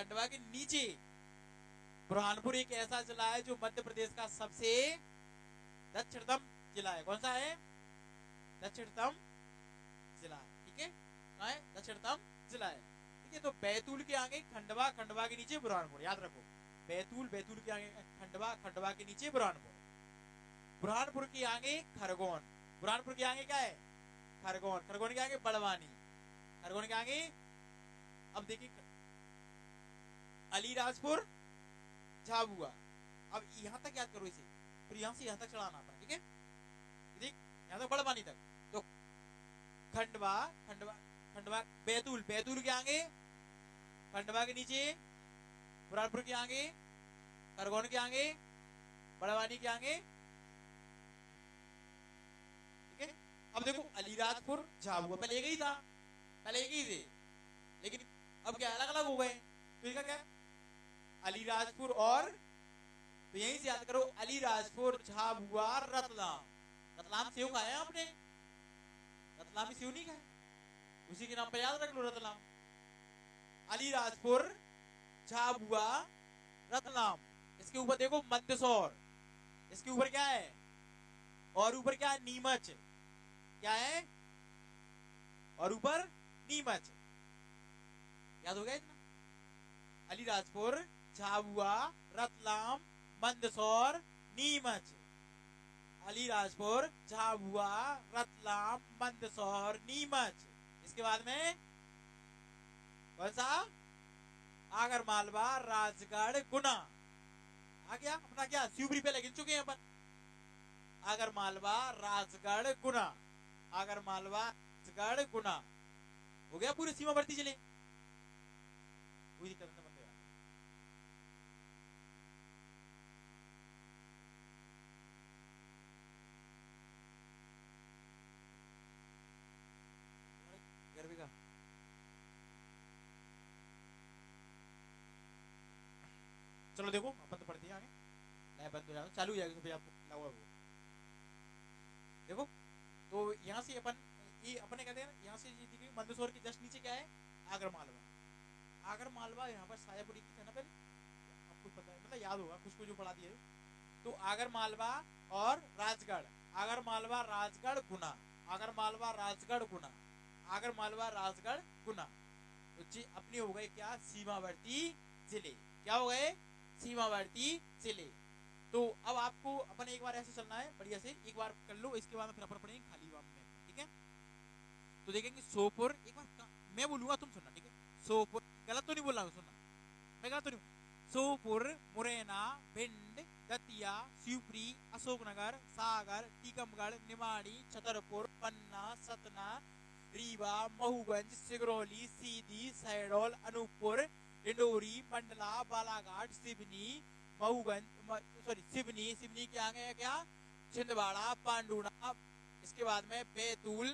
खंडवा के नीचे बुरहानपुर एक ऐसा जिला है जो मध्य प्रदेश का सबसे दक्षिणतम जिला है। कौन सा है? दक्षिणतम जिला है। ठीक है, कहाँ है? दक्षिणतम जिला है। ठीक है, तो बैतूल के आगे खंडवा, खंडवा के नीचे बुरहानपुर, याद रखो। बैतूल, बैतूल के आगे खंडवा, खंडवा के नीचे बुरहानपुर, बुरहानपुर के आगे खरगोन, बुरहानपुर के आगे क्या है? खरगोन, खरगोन के आगे बड़वानी, खरगोन के आगे, अब देखिए अलीराजपुर, झाबुआ। अब यहां तक याद करो इसे, फिर यहां से यहां तक चढ़ाना था। ठीक है, देख यहां तक बड़वानी तक। तो खंडवा, खंडवा, खंडवा, बैतूल, बैतूल के आगे खंडवा के नीचे बुरहानपुर के आगे, खरगोन के आगे, बड़वानी के आगे। ठीक है, अब देखो अलीराजपुर, झाबुआ पहले एक ही था, पहले एक ही थे, लेकिन अब क्या अलग अलग हो गए। तो इसका क्या? अलीराजपुर और, तो यहीं से याद करो, अलीराजपुर, झाबुआ, रतलाम। रतलाम सेव खाया है आपने? रतलामी सेव नहीं खाया? उसी के नाम पर याद रख लो, रतलाम। अलीराजपुर, झाबुआ, रतलाम। इसके ऊपर देखो मंदसौर, इसके ऊपर क्या है? और ऊपर क्या है? नीमच। क्या है? और ऊपर नीमच। याद हो गया इतना? अलीराजपुर, झाबुआ, रतलाम, मंदसौर, नीमच। अलीराजपुर, झाबुआ, रतलाम, मंदसौर, नीमच। इसके बाद में कौन सा? आगरमालवा, राजगढ़, गुना। आ गया अपना क्या? शिवपुरी पे गिन चुके हैं अपन। आगरमालवा, राजगढ़, गुना, आगरमालवा, राजगढ़, गुना। हो गया पूरी सीमावर्ती जिले। कोई दिक्कत नहीं बंद। गर्मी का चलो देखो, अपन तो पढ़ते हैं आगे, लाइव बंद हो जाएगा, चालू हो जाएगा, तो फिर आपको लगा हुआ वो। देखो, तो यहाँ से अपन ये अपने कहते हैं ना, यहाँ से ये मंदसौर के जस्ट नीचे क्या है? आगरमालवा। आगरमालवा यहाँ पर सायापुरी की था ना पहले, आपको पता है, मतलब याद होगा कुछ को जो पढ़ा दिया। तो आगरमालवा और राजगढ़, आगरमालवा, राजगढ़, गुना, आगरमालवा, राजगढ़, गुना, आगरमालवा, राजगढ़, गुना। तो जी अपने हो गए क्या? सीमावर्ती जिले। क्या हो गए? सीमावर्ती जिले। तो अब आपको अपन एक बार ऐसे चलना है बढ़िया से, एक बार कर लो, इसके बाद फिर अपन पढ़ेंगे खाली वाम में। ठीक है, तो देखेंगे सोपुर, एक बार मैं बोलूंगा तुम सुनना। ठीक है, सोपुर, गलत तो नहीं बोल रहा हूँ, सुनना, मैं गलत तो नहीं। सोपुर, मुरैना, भिंड, दतिया, शिवपुरी, अशोकनगर, सागर, टीकमगढ़, निमाड़ी, छतरपुर, पन्ना, सतना, रीवा, महूगंज, सिगरौली, सीधी, शहडोल, अनूपपुर, डिंडोरी, मंडला, बालाघाट, सिवनी, महूगंज, सॉरी सिवनी, सिवनी के आगे है क्या? छिंदवाड़ा, पांडुना। इसके बाद में बैतूल,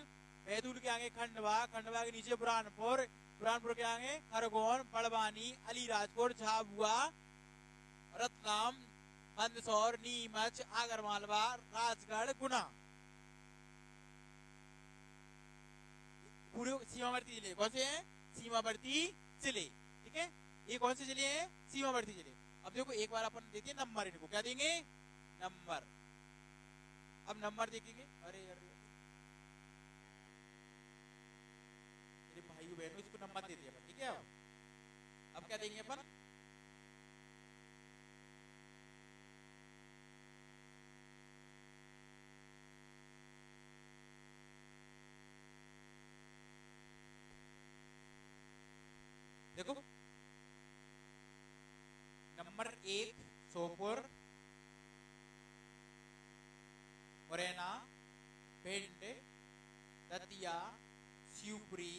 बैतूल के आगे खंडवा, खंडवा के नीचे बुरहानपुर, बुरहानपुर के आगे खरगोन, बड़वानी, अलीराजपुर, झाबुआ, रतलाम, मंदसौर, नीमच, आगरमालवा, राजगढ़, गुना। पूरे सीमावर्ती जिले कौन से हैं? सीमावर्ती जिले। ठीक है, ये कौन से जिले हैं? सीमावर्ती जिले। अब देखो एक बार अपन देते हैं नंबर, इनको क्या देंगे? नंबर। अब नंबर देखेंगे, अरे अरे मेरे भाइयों बहनों, इसको नंबर दे दिया। ठीक है, अब क्या देंगे अपन? देखो, नंबर 1 सोपुर, मुरैना, भिंड, दतिया, शिवपुरी,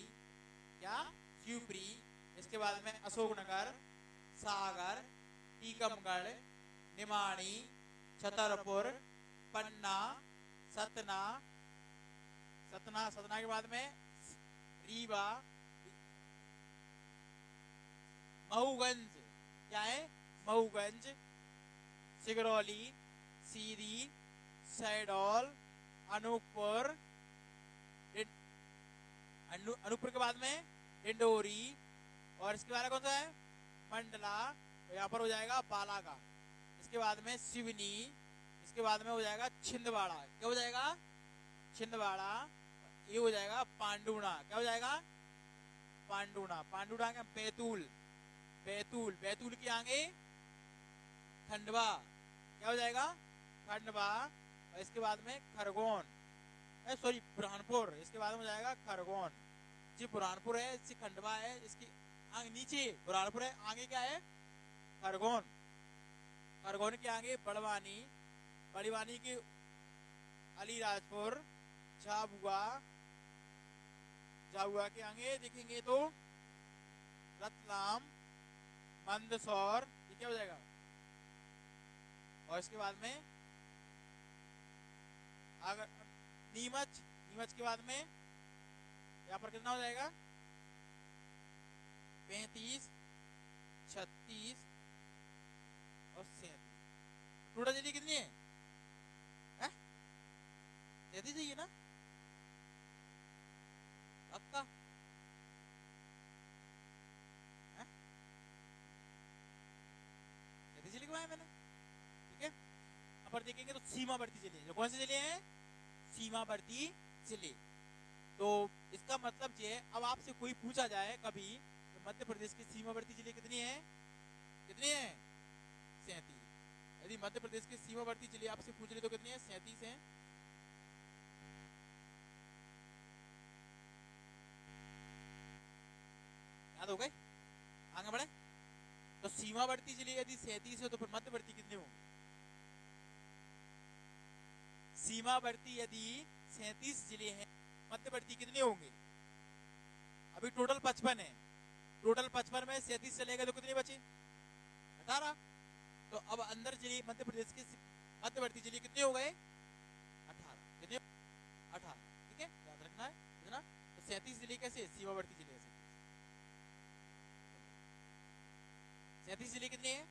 क्या? शिवपुरी। इसके बाद में अशोकनगर, सागर, टीकमगढ़, निमाड़ी, छतरपुर, पन्ना, सतना, सतना, सतना के बाद में रीवा, महूगंज, क्या है? महूगंज, सिगरौली, सीधी, शहडोल, अनूपपुर, अनूपपुर के बाद में डिंडोरी, और इसके बाद कौन सा है? मंडला, तो यहाँ पर हो जाएगा बालाघाट, इसके बाद में सिवनी, इसके बाद में हो जाएगा छिंदवाड़ा, क्या हो जाएगा छिंदवाड़ा, ये हो जाएगा पांडुना, क्या हो जाएगा पांडुना, पांडुना का बैतूल, बैतूल, बैतूल के आगे खंडवा, क्या हो जाएगा खंडवा, और इसके बाद में खरगोन, सॉरी बुरहानपुर, इसके बाद में हो जाएगा खरगोन, जी बुरहानपुर है, इससे खंडवा है, इसकी आगे नीचे बुरहानपुर है, आगे क्या है खरगोन, खरगोन के आगे बड़वानी, बड़वानी के अलीराजपुर, झाबुआ, झाबुआ के आगे देखेंगे तो रतलाम, मंदसौर, ये क्या हो जाएगा, और इसके बाद में अगर नीमच, नीमच के बाद में यहाँ पर कितना हो जाएगा 35, 36 और 37, टोटल जल्दी कितनी है 37 चाहिए ना आपका, 37 लिखवाया मैंने, ठीक है। यहाँ पर देखेंगे तो सीमावर्ती जिले, जो कौन से जिले हैं सीमावर्ती जिले, तो इसका मतलब ये है, अब आपसे कोई पूछा जाए कभी तो मध्य प्रदेश के सीमावर्ती जिले कितने हैं, कितने हैं 37, यदि मध्य प्रदेश के सीमावर्ती जिले आपसे पूछ ले तो कितने हैं 37 हैं। याद हो गए, आगे बढ़े, तो सीमावर्ती जिले यदि 37 है तो फिर मध्यवर्ती कितने होंगे, सीमावर्ती यदि 37 जिले हैं, मध्यवर्ती कितने होंगे, अभी टोटल 55 है, टोटल 55 में 37 चलेगा तो कितने बचे 18, तो अब अंदर जिले मध्य प्रदेश के मध्यवर्ती जिले कितने हो गए 18, कितने 18, ठीक है याद रखना है इतना, तो 37 जिले कैसे सीमावर्ती जिले, 37 जिले कितने हैं,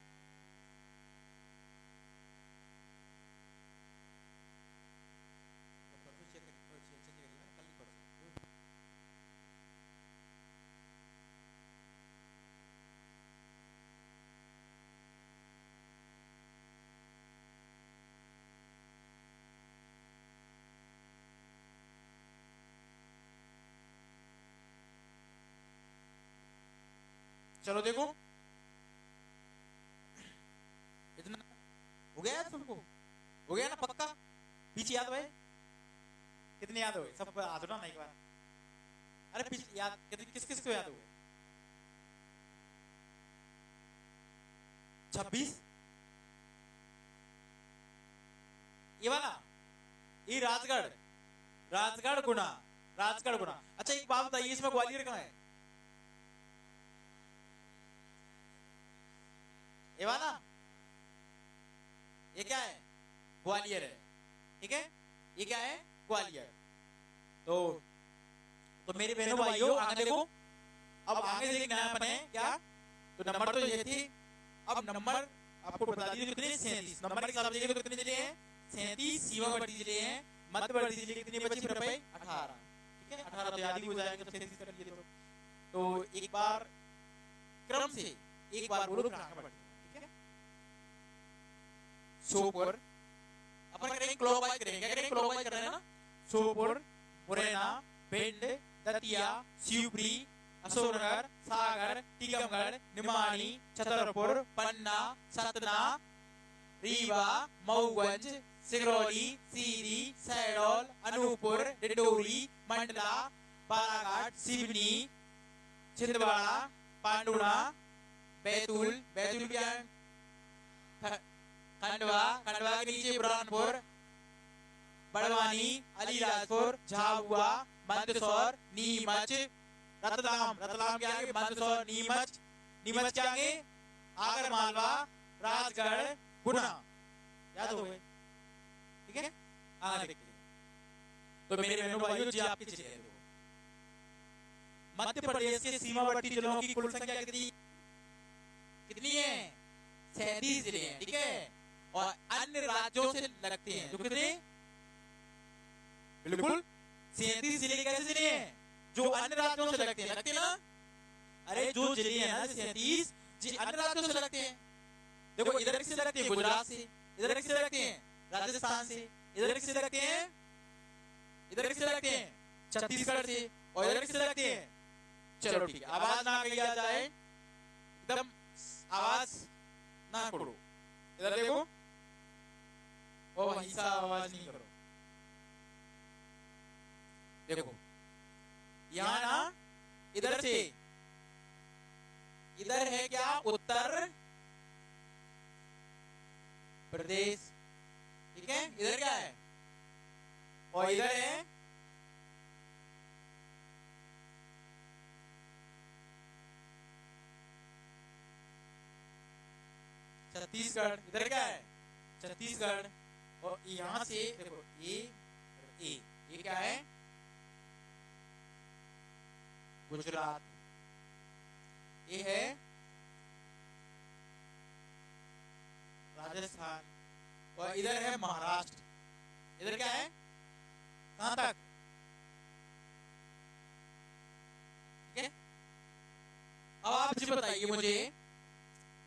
चलो देखो इतना हो गया सबको, हो गया ना पक्का, पीछे याद है कितने याद हुए, सब याद ना एक बार, अरे पीछे याद किस किस को याद हुए 26, ये वाला, ये राजगढ़, राजगढ़ गुना, राजगढ़ गुना। अच्छा एक बात बताइए, इसमें ग्वालियर कहाँ है, ये वाला, ये क्या है ग्वालियर है, ठीक है, ये क्या है ग्वालियर, तो मेरे बहनों भाइयों आगे देखो, अब आगे देखना है अपने क्या, तो नंबर तो ये थी, अब नंबर आपको बता दीजिए कितने 37, नंबर के हिसाब से देखो तो कितने जिले हैं 37 सीमावर्ती जिले हैं, मध्यवर्ती जिले कितने बचे फिर भाई 18, ठीक है 18 तो याद ही हो जाएंगे, तो 37 कर लिए तो एक बार क्रम से एक बार बोलो फिर आगे बढ़ते, ठीक है। सोपोर अपन करेंगे क्लॉकवाइज करेंगे, क्या करेंगे क्लॉकवाइज कर रहे हैं ना, सोपोर, मुरैना, भिंड, दतिया, शिवपुरी, अशोकनगर, सागर, टीकमगढ़, निमानी, छतरपुर, पन्ना, सतना, रीवा, मऊगंज, सिंगरौली, सीरी, शहडोल, अनूपपुर, डिंडोरी, मंडला, बालाघाट, सिवनी, छिंदवाड़ा, पांडुना, बैतूल, बैतूल क्या है खंडवा, खंडवा के नीचे बुरहानपुर, बड़वानी, अलीराजपुर, झाबुआ, मंदसौर, नीमच, रतलाम, रतलाम के आगे मंदसौर, नीमच, नीमच के आगे आगरमालवा, राजगढ़, गुना, याद हो गए, ठीक है आगे देखिए, तो मेरे बहनों भाइयों जी आपके जिले मध्य प्रदेश के सीमावर्ती जिलों की कुल संख्या कितनी कितनी है 37 जिले हैं, ठीक है, और अन्य राज्यों से लगते हैं जो कितने बिल्कुल 37 जिले कैसे जिले हैं जो अन्य राज्यों से लगते हैं ना, अरे जो जिले हैं ना 37 जी अन्य राज्यों से लगते हैं। देखो इधर किससे लगते हैं, गुजरात से, इधर किससे लगते हैं, राजस्थान से, इधर किससे लगते हैं, इधर किससे लगते हैं, छत्तीसगढ़ से, और इधर किससे लगते हैं। चलो ठीक है, आवाज ना किया जाए, एकदम आवाज ना करो। इधर देखो, ओ भाई साहब आवाज नहीं करो। देखो यहाँ ना इधर से, इधर है क्या, उत्तर प्रदेश, ठीक है, इधर क्या है, और इधर है छत्तीसगढ़। इधर क्या है, छत्तीसगढ़। और यहां से देखो ये क्या है, गुजरात, ये है राजस्थान, और इधर है महाराष्ट्र। इधर क्या है, कहां तक, ठीक है। अब आप जी बताइए मुझे,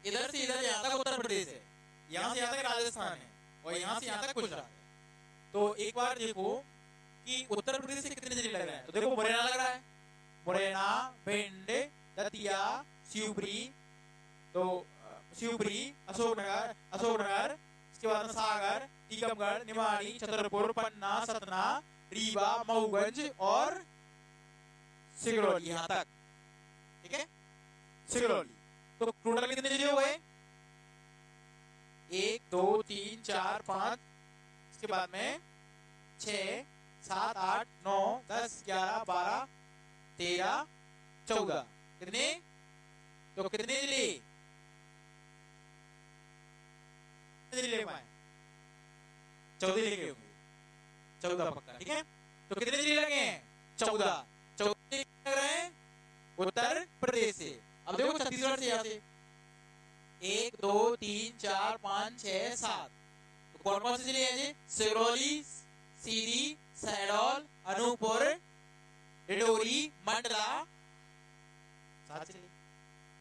इधर से इधर यहाँ तक उत्तर प्रदेश है, यहाँ से यहाँ तक राजस्थान है, और यहाँ से यहाँ तक गुजरात है। तो एक बार देखो कि उत्तर प्रदेश से कितने जिले लग रहे हैं। तो देखो मुरैना लग रहा है, मुरैना, भिंड, दतिया, शिवपुरी, तो शिवपुरी, अशोकनगर, इसके बाद सागर, टीकमगढ़, निमाड़ी, छतरपुर, पन्ना, सतना, रीवा, मऊगंज और सिगरौली, यहाँ तक, ठीक है, सिगरौली। तो टोटल कितने जिले हो गए, 1 2 3 4 5, इसके बाद में 6 7 8 9 10 11 12 13 14, कितने, तो कितने जिले, जिले 14 जिले होंगे, 14 पक्का, ठीक है। तो कितने जिले लगे हैं, 14 लग रहे हैं उत्तर प्रदेश से। अब देखो छत्तीसगढ़ से, यहाँ से 1 2 3 4 5 6 7, तो कौन कौन से जिले हैं जी, सिगरौली, सीधी, शहडोल, अनूपपुर, डिंडोरी, मंडला, 7 जिले।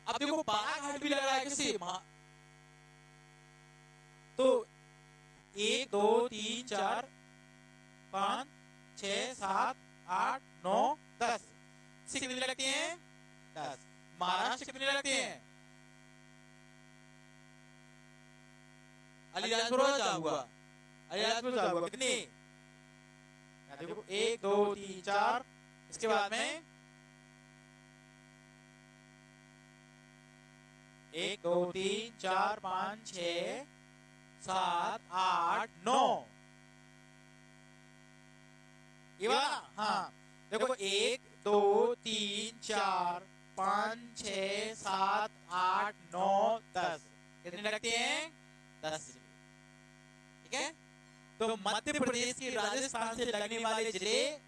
अब देखो बालाघाट भी लग रहा है किससे, तो 1 2 3 4 5 6 7 8 9 10 से कितने लगते हैं, 10। महाराष्ट्र कितने लगते हैं, अलीराजपुर जाऊंगा, अलीराजपुर जाऊंगा, कितने, देखो 1 2 3 4, इसके बाद में 1 2 3 4 5 6 7 8 9, ये वाला, हाँ देखो 1 2 3 4 5 6 7 8 9 10, कितने लगते हैं, 10, ठीक है। तो मध्य प्रदेश के राजस्थान से लगने वाले जिले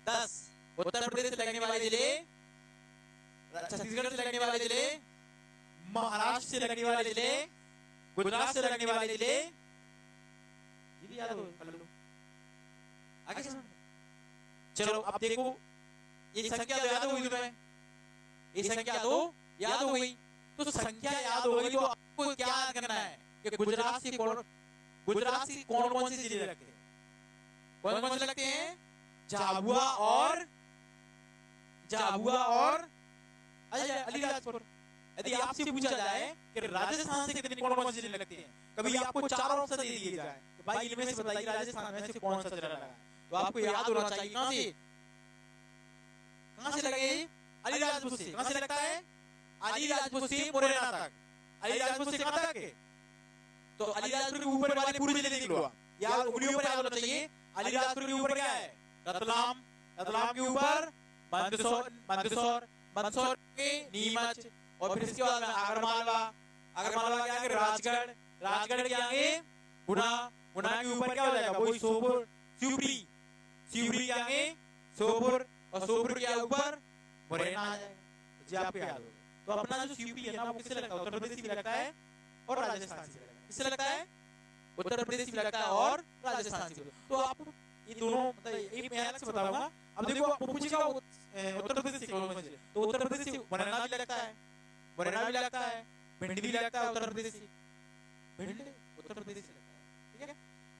10, उत्तर प्रदेश से लगने वाले जिले, छत्तीसगढ़ से लगने वाले जिले, महाराष्ट्र से लगने वाले जिले, गुजरात से लगने वाले जिले, याद हो आगे चलो। अब देखो ये संख्या तो याद हो गई तुम्हें, ये संख्या तो याद हो गई। तो संख्या याद हो गई तो आपको क्या याद करना है कि गुजरात से कौन कौन से जिले लगते हैं, कौन कौन से लगते हैं, झाबुआ और अलीराजपुर। यदि आपसे पूछा जाए कि राजस्थान से कितने कौन कौन से जिले लगते हैं, कभी आपको 4 ऑप्शन दे दिए जाए कि भाई इनमें से बताइए राजस्थान में से कौन सा जिला लगा, तो आपको याद होना चाहिए कहां से लगे, अलीराजपुर से। कहां से लगता है, अलीराजपुर से मुरैना तक, अलीराजपुर से कहां तक, तो अलीराजपुर के ऊपर वाले पूरे जिले देख लो आप, याद उंगलियों पर याद होना चाहिए। अलीराजपुर के ऊपर क्या है, रतलाम, रतलाम के ऊपर मंदसौर के नीमच, और फिर इसके बाद आगरमालवा, आगरमालवा के आगे राजगढ़, राजगढ़ के आगे गुना, गुना के ऊपर क्या हो जाएगा, वही सोपुर, शिवपुरी, शिवपुरी के आगे सोपुर, और सोपुर के ऊपर मुरैना आ जाएगा जी, आपको याद होगा। तो अपना जो शिवपुरी है ना वो किससे लगता है, उत्तर प्रदेश से लगता है और राजस्थान से लगता है। किससे लगता है, उत्तर प्रदेश से लगता है और राजस्थान से। तो आप ये दोनों मतलब ये मैं अलग से बताऊंगा। अब देखो आपको पूछेगा उत्तर प्रदेश से कौन कौन से, तो उत्तर प्रदेश से मुरैना भी लगता है, मुरैना भी लगता है, भिंड भी लगता है उत्तर प्रदेश से, भिंड उत्तर प्रदेश से लगता है, ठीक है,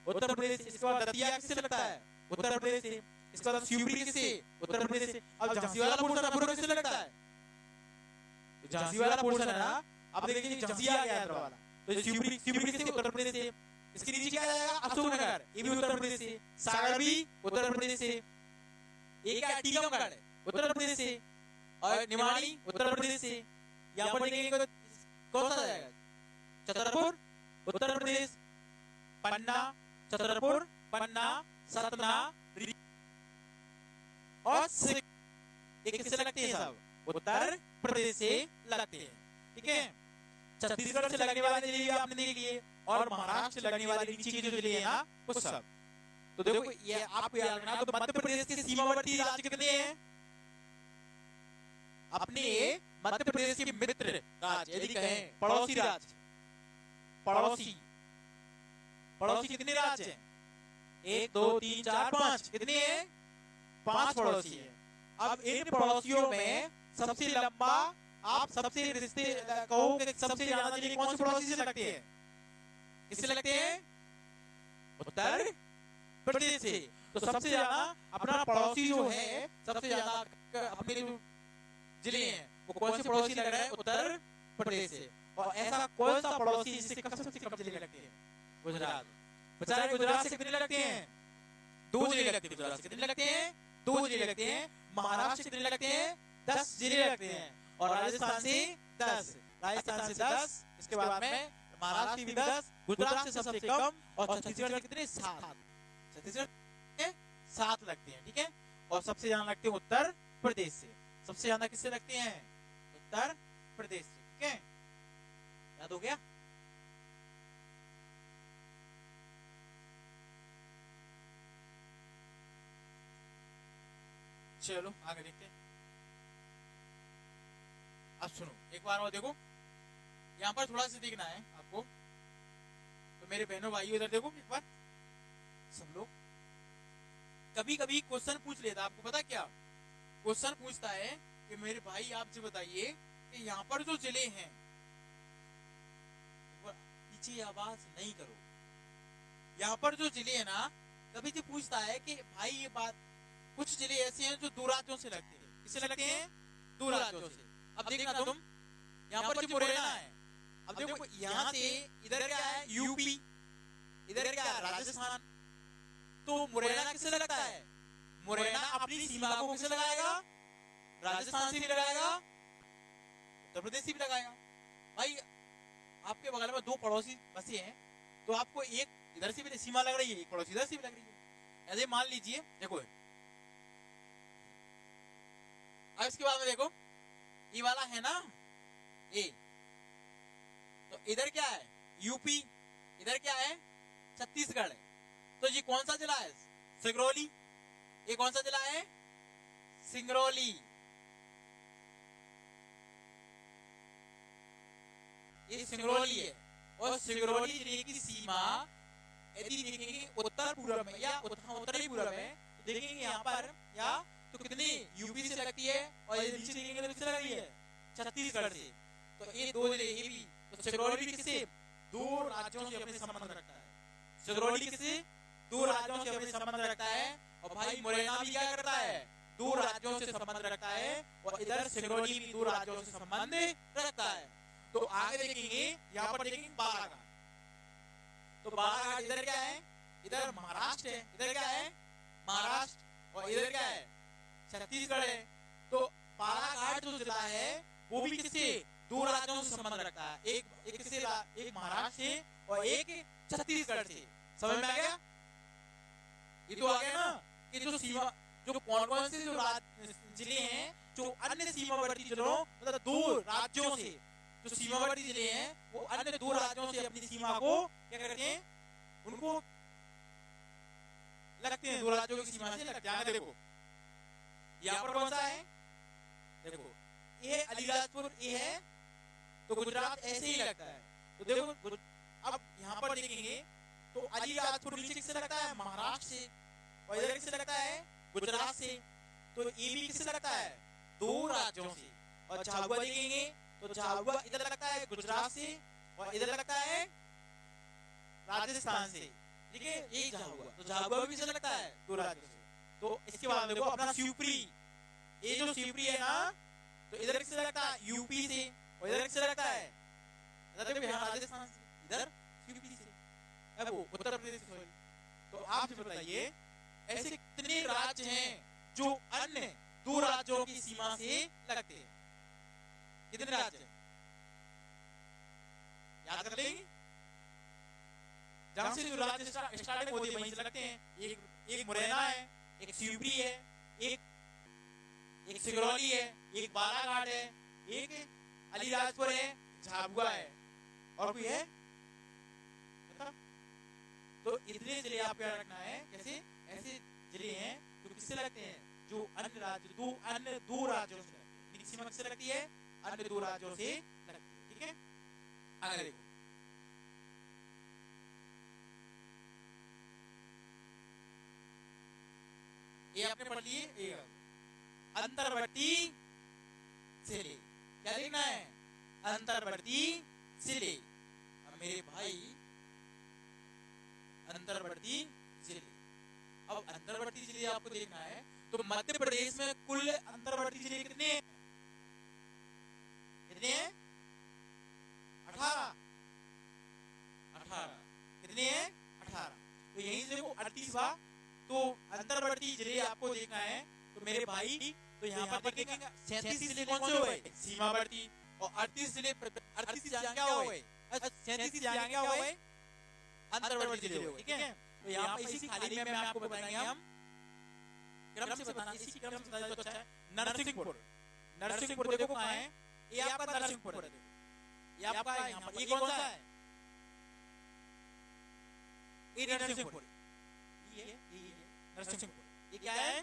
उत्तर प्रदेश। इसके बाद दतिया किससे लगता है? उत्तर प्रदेश से। इसके बाद शिवपुरी किससे? उत्तर प्रदेश से। अब झांसी वाला पोर्शन पूरा किससे लगता है? झांसी वाला पोर्शन है ना, अब देखिए झांसी आ गया है वाला, तो शिवपुरी किससे? उत्तर प्रदेश से। इसके नीचे क्या आएगा? अशोकनगर, ये भी उत्तर प्रदेश से। सागर भी उत्तर प्रदेश से। ये क्या? टीकमगढ़ उत्तर प्रदेश से, और निमाड़ी उत्तर प्रदेश से। यहाँ पर देखेंगे कौन सा जाएगा? छतरपुर उत्तर प्रदेश, पन्ना, छतरपुर, पन्ना, सतना और ये किससे लगते हैं? सब उत्तर प्रदेश से लगते हैं, ठीक है। छत्तीसगढ़ से लगने वाले जिले भी आपने देख लिए, और महाराष्ट्र से लगने वाले नीचे के जो जिले हैं ना वो सब। तो देखो ये आपको याद रखना। तो मध्य प्रदेश के सीमावर्ती राज्य कितने हैं? अपने मध्य प्रदेश के मित्र राज्य, यदि कहें पड़ोसी राज्य, पड़ोसी कितने राज्य हैं? 1 2 3 4 5, कितने हैं? 5 पड़ोसी हैं। अब इन पड़ोसियों में सबसे लंबा, आप सबसे रिश्ते कहो कि सबसे ज्यादा जिले कौन से पड़ोसी से लगते हैं? किससे लगते हैं? उत्तर प्रदेश से। तो सबसे ज्यादा अपना पड़ोसी जो है, सबसे ज्यादा अपने जो जिले हैं वो कौन से पड़ोसी लग रहे हैं? उत्तर प्रदेश से। और ऐसा कौन सा पड़ोसी जिससे सबसे कम जिले लगते हैं? गुजरात। बेचारे गुजरात से कितने लगते हैं? 2 जिले लगते हैं। गुजरात से कितने लगते हैं? 2 जिले लगते हैं। महाराष्ट्र से कितने लगते हैं? 10 जिले लगते हैं। और राजस्थान से 10, राजस्थान से 10, इसके बाद में महाराष्ट्र भी 10, गुजरात से सबसे कम, और छत्तीसगढ़ से कितने? 7। छत्तीसगढ़ के 7 लगते हैं, ठीक है। और सबसे ज्यादा लगते हैं उत्तर प्रदेश से। सबसे ज्यादा किससे लगते हैं? उत्तर प्रदेश से, ठीक है। याद हो गया? चलो आगे देखते हैं। अब सुनो एक बार और देखो, यहाँ पर थोड़ा सा देखना है आपको। तो मेरे बहनों भाइयों इधर देखो एक बार सब लोग। कभी कभी क्वेश्चन पूछ लेता, आपको पता क्या क्वेश्चन पूछता है कि मेरे भाई आपसे बताइए कि यहाँ पर जो जिले हैं, पीछे आवाज नहीं करो, यहाँ पर जो जिले हैं ना, कभी जो पूछता है कि भाई ये बात, कुछ जिले ऐसे हैं जो 2 राज्यों से लगते हैं। किससे लगते हैं? 2 राज्यों से। अब देखना तुम, यहाँ पर जो मुरैना है, अब देखो यहाँ से इधर क्या है? यूपी, इधर क्या है? राजस्थान। तो मुरैना किससे लगता है? मुरैना अपनी सीमा को किससे लगाएगा? राजस्थान से भी लगाएगा, उत्तर प्रदेश से भी लगाएगा। भाई आपके बगल में 2 पड़ोसी बसे हैं, तो आपको एक इधर से भी सीमा लग रही है, एक पड़ोसी इधर से भी लग रही है। ऐसे मान लीजिए, देखो अब इसके बाद में देखो, ये वाला है ना ए, तो इधर क्या है? यूपी, इधर क्या है? छत्तीसगढ़ है। तो ये कौन सा जिला है? सिंगरौली। ये कौन सा जिला है? सिंगरौली। ये सिंगरौली है। और सिंगरौली जिले की सीमा यदि देखेंगे उत्तर पूर्व में या उत्तरी पूर्व में, तो देखेंगे यहाँ पर या तो कितनी यूपी से लगती है, और ये नीचे देखेंगे तो किससे लग रही है? छत्तीसगढ़ से। तो ये 2 जिले, ये भी तो सिंगरौली भी किससे? 2 राज्यों से अपने संबंध रखता है। सिंगरौली किससे? 2 राज्यों से अपने संबंध रखता है। और भाई मुरैना भी क्या करता है? 2 राज्यों से संबंध रखता है। और इधर सिंगरौली भी 2 राज्यों से संबंध रखता है। तो आगे देखेंगे, यहाँ पर देखेंगे बालाघाट। तो बालाघाट इधर क्या है? इधर महाराष्ट्र है। इधर क्या है? महाराष्ट्र। और इधर क्या है? छत्तीसगढ़ है। तो बालाघाट जो जिला है वो भी किससे? 2 राज्यों से संबंध रखता है। एक किससे? एक महाराष्ट्र से और एक छत्तीसगढ़ से। समझ में आ गया? ये तो आ गया ना कि जो सीमा, जो कौन-कौन से जो जिले हैं जो अन्य सीमावर्ती जिलों, मतलब 2 राज्यों से जो सीमावर्ती जिले हैं, वो अन्य 2 राज्यों से अपनी सीमा को क्या करते हैं? उनको लगते हैं, 2 राज्यों की सीमा से लगते हैं। देखो यहाँ पर कौन सा है? देखो ये अलीराजपुर, ये है तो गुजरात ऐसे ही लगता है। तो देखो अब यहाँ पर देखेंगे तो अलीराजपुर नीचे किससे लगता है? महाराष्ट्र से। और इधर किससे लगता है? गुजरात से। तो ये भी किससे लगता है? 2 राज्यों से। और झाबुआ देखेंगे तो झाबुआ इधर लगता है गुजरात से और इधर लगता है राजस्थान से, ठीक है, ये झाबुआ, तो झाबुआ भी इधर लगता है दो राज्यों से। तो इसके बाद देखो अपना शिवपुरी, ये जो शिवपुरी है ना, तो इधर किससे लगता है यूपी से और इधर किससे लगता है, इधर देखो यहाँ राजस्थान से, इधर शिवपुरी से, अब वो उत्तर प्रदेश से। तो आप मुझे बताइए ऐसे कितने राज्य हैं जो अन्य दो राज्यों की सीमा से लगते हैं, कितने राज्य हैं? याद कर लेंगे, जहां से जो राज्य स्टार्टिंग होती है वहीं से लगते हैं। एक मुरैना है, एक शिवपुरी है, एक सिंगरौली है, एक बालाघाट है, एक अलीराजपुर है, झाबुआ है, और कोई है बता? तो इतने जिले आपको याद रखना है। कैसे? ऐसे जिले हैं जो किससे लगते हैं, जो अन्य राज्य अन्य दो राज्यों से लगते हैं। सीमा किससे लगती है? अन्य दो राज्यों से लगती है, ठीक है। आगे देखो, ये आपने पढ़ लिए अंतर्वर्ती जिले। क्या लिखना है? अंतर्वर्ती जिले। अब मेरे भाई अंतर्वर्ती जिले, अब अंतर्वर्ती जिले आपको देखना है तो मध्य प्रदेश में कुल अंतर्वर्ती जिले कितने हैं? कितने हैं? 18। कितने हैं? 18। तो यहीं से देखो 38 हुआ। तो अंतर्वर्ती जिले आपको देखना है तो मेरे भाई, तो यहाँ पर देखेंगे 37 जिले कौन से हुए? सीमावर्ती। और 38 जिले, 38 क्या हुए? 37 क्या हुए? अंतर्वर्ती जिले हुए, ठीक है। तो यहाँ पर इसी खाली में आपको बताएंगे हम, क्रम से बताना, इसी क्रम से बताना तो अच्छा है। नरसिंहपुर, नरसिंहपुर देखो कहाँ है? ये आपका नरसिंहपुर है, देखो ये आपका यहाँ पर, ये कौन सा है? ये नरसिंहपुर, ये नरसिंहपुर, ये क्या है?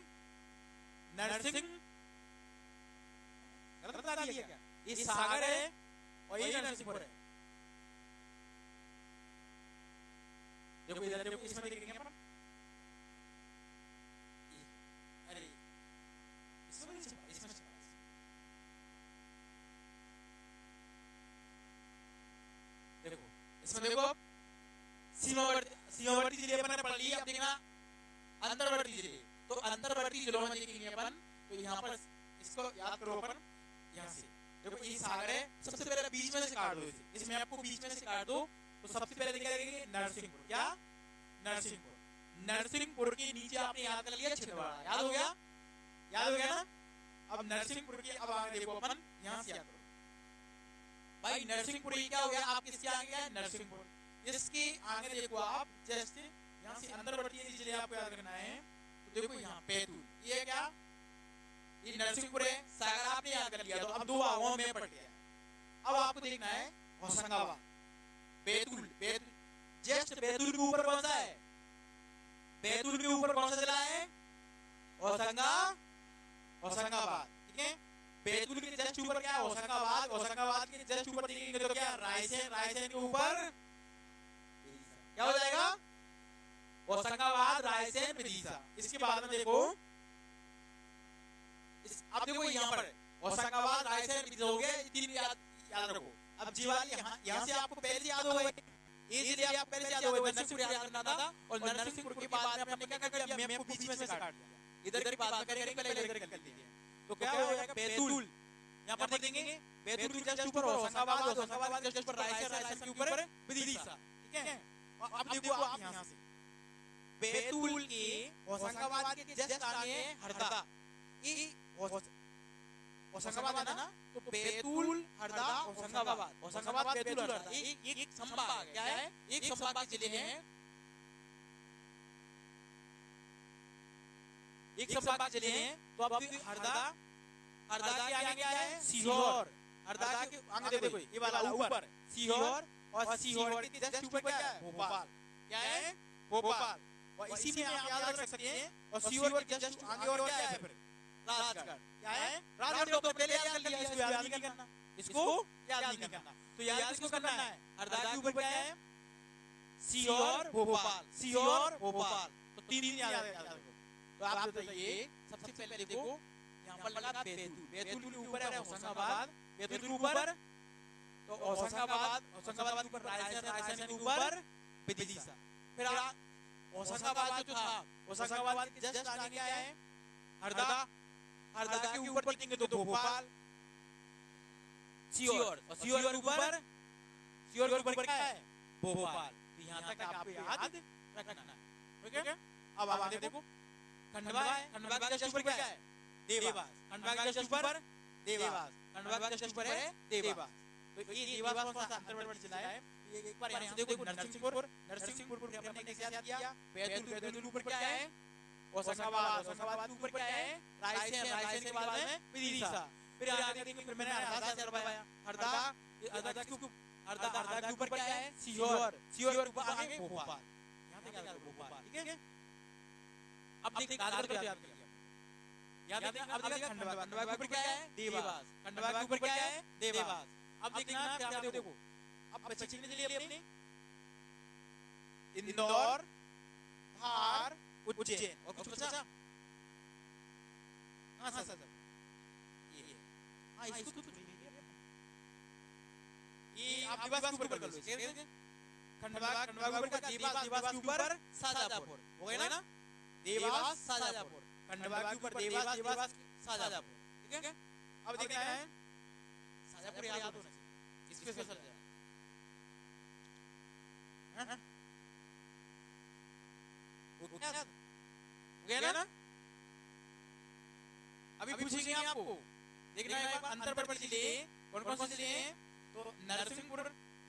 नरसिंह, गलत बता दिया क्या? ये सागर है और ये नरसिंहपुर है। देखो इधर देखो, इसमें देखेंगे अपन, अरे इसमें देखो, इसमें देखो सीमावर्ती जिले अपन ने पढ़ लिए। अब देखना अंतर्वर्ती जिले, तो अंतर्वर्ती जिलों में देखेंगे अपन, तो यहाँ पर इसको याद करो अपन, यहाँ से देखो ये सागर है, सबसे पहले बीच में से काट दो इसे, इसमें आपको बीच में से काट दो। तो सबसे पहले क्या देखेंगे? नरसिंहपुर। क्या? नरसिंहपुर। नरसिंहपुर के नीचे आपने याद कर लिया छिंदवाड़ा, याद हो गया? याद हो गया ना? अब नरसिंहपुर के अब आगे देखो अपन, यहाँ से याद करो भाई, नरसिंहपुर क्या हो गया? आप किसके आगे गया? नरसिंहपुर। इसके आगे देखो आप, जैसे यहाँ से अंतर्वर्ती जिले आपको याद रखना है, तो देखो यहाँ बैतूल, ये क्या? ये नरसिंहपुर है। सागर आपने याद कर लिया, तो अब दो भागों में पड़ गया। अब आपको देखना है होशंगाबाद, बैतूल, जस्ट बैतूल के ऊपर कौन सा है? बैतूल के ऊपर कौन सा जिला है? होशंगाबाद, ठीक है। बैतूल के जस्ट ऊपर क्या है? होशंगाबाद। होशंगाबाद के जस्ट ऊपर देखेंगे तो क्या? रायसेन। रायसेन के ऊपर क्या हो जाएगा? होशंगाबाद, रायसेन, विदिशा। इसके बाद में देखो अब देखो यहाँ पर होशंगाबाद, रायसेन, विदिशा हो गए, तीन याद रखो। अब जीवाली यहाँ से आपको पहले से याद हो गए, ये जिले आप पहले से याद हो गए, नरसिंहपुर याद करना था। और नरसिंहपुर के बाद में हमने क्या कर दिया? मैप को बीच में से काट दिया। इधर की बात में करेंगे, पहले इधर कर लीजिए। तो क्या हो जाएगा? बैतूल, यहाँ पर देखेंगे बैतूल के जस्ट ऊपर होशंगाबाद, होशंगाबाद के जस्ट ऊपर रायसेन, रायसेन के ऊपर विदिशा, ठीक है। अब देखो आप यहाँ से बैतूल के होशंगाबाद के जस्ट आगे हरदा, होशंगाबाद है ना, तो बैतूल, हरदा, होशंगाबाद, बैतूल, हरदा, एक संभाग क्या है? एक संभाग के जिले हैं, एक संभाग जिले हैं। तो अब हरदा के आगे क्या है? सीहोर। हरदा के आगे देखो ये वाला ऊपर सीहोर, और सीहोर के जस्ट ऊपर क्या है? भोपाल। क्या है? भोपाल। और इसी में आप याद रख सकते हैं। और सीहोर के जस्ट आगे और क्या है? फिर राजगढ़। क्या है? राजगढ़। तो पहले याद कर लिया, इसको याद नहीं करना, इसको याद नहीं करना। तो याद किसको करना है? हरदा के ऊपर क्या है? सीहोर, भोपाल, सीहोर, भोपाल। तो तीन याद रखो। तो आप बताइए सबसे पहले देखो यहाँ पर लगा बैतूल, बैतूल के ऊपर है होशंगाबाद, बैतूल के ऊपर तो होशंगाबाद के ऊपर रायसेन के ऊपर विदिशा। फिर होशंगाबाद जो था, होशंगाबाद के जस्ट आगे क्या है, हरदा के ऊपर देखेंगे तो भोपाल, सीहोर के ऊपर क्या है, भोपाल। यहाँ तक आपको याद रखना है, ठीक है। अब आगे देखो, खंडवा है, खंडवा के जस्ट ऊपर क्या है, देवास। खंडवा के जस्ट ऊपर देवास, खंडवा के जस्ट ऊपर है देवास। तो ये देवास कौन सा अंतर्वर्ती जिला है? एक बार यहाँ से देखो, नरसिंहपुर को हमने कैसे याद किया, बैतूल के ऊपर क्या है, होशंगाबाद के ऊपर क्या है, रायसेन के बाद में विदिशा। फिर आगे देखिए, फिर मैंने हरदा से करवाया, हरदा के ऊपर क्या है, सीहोर के ऊपर आगे भोपाल, यहाँ तक याद रखो भोपाल, ठीक है। अब देखिए याद कर याद अब देखिए खंडवा के ऊपर क्या है, देवास। खंडवा के ऊपर क्या है, देवास। अब देखना देखो, अब बच्चे ने लिए अपने इंदौर, धार, उज्जैन और कुछ बचा। हाँ सर ये हाँ इसको ये आप देवास के ऊपर कर लो, खंडवा के ऊपर का देवास के ऊपर शाहजहांपुर हो गया ना, देवास शाहजहांपुर, खंडवा के ऊपर देवास शाहजहांपुर, ठीक है। अब देखना है शाहजहांपुर याद होना चाहिए, स्पेशल है, हैं वो क्या हो गया ना। अभी पूछेंगे आपको, देखना है अंतर्वर्ती जिले कौन कौन से जिले हैं, तो नरसिंहपुर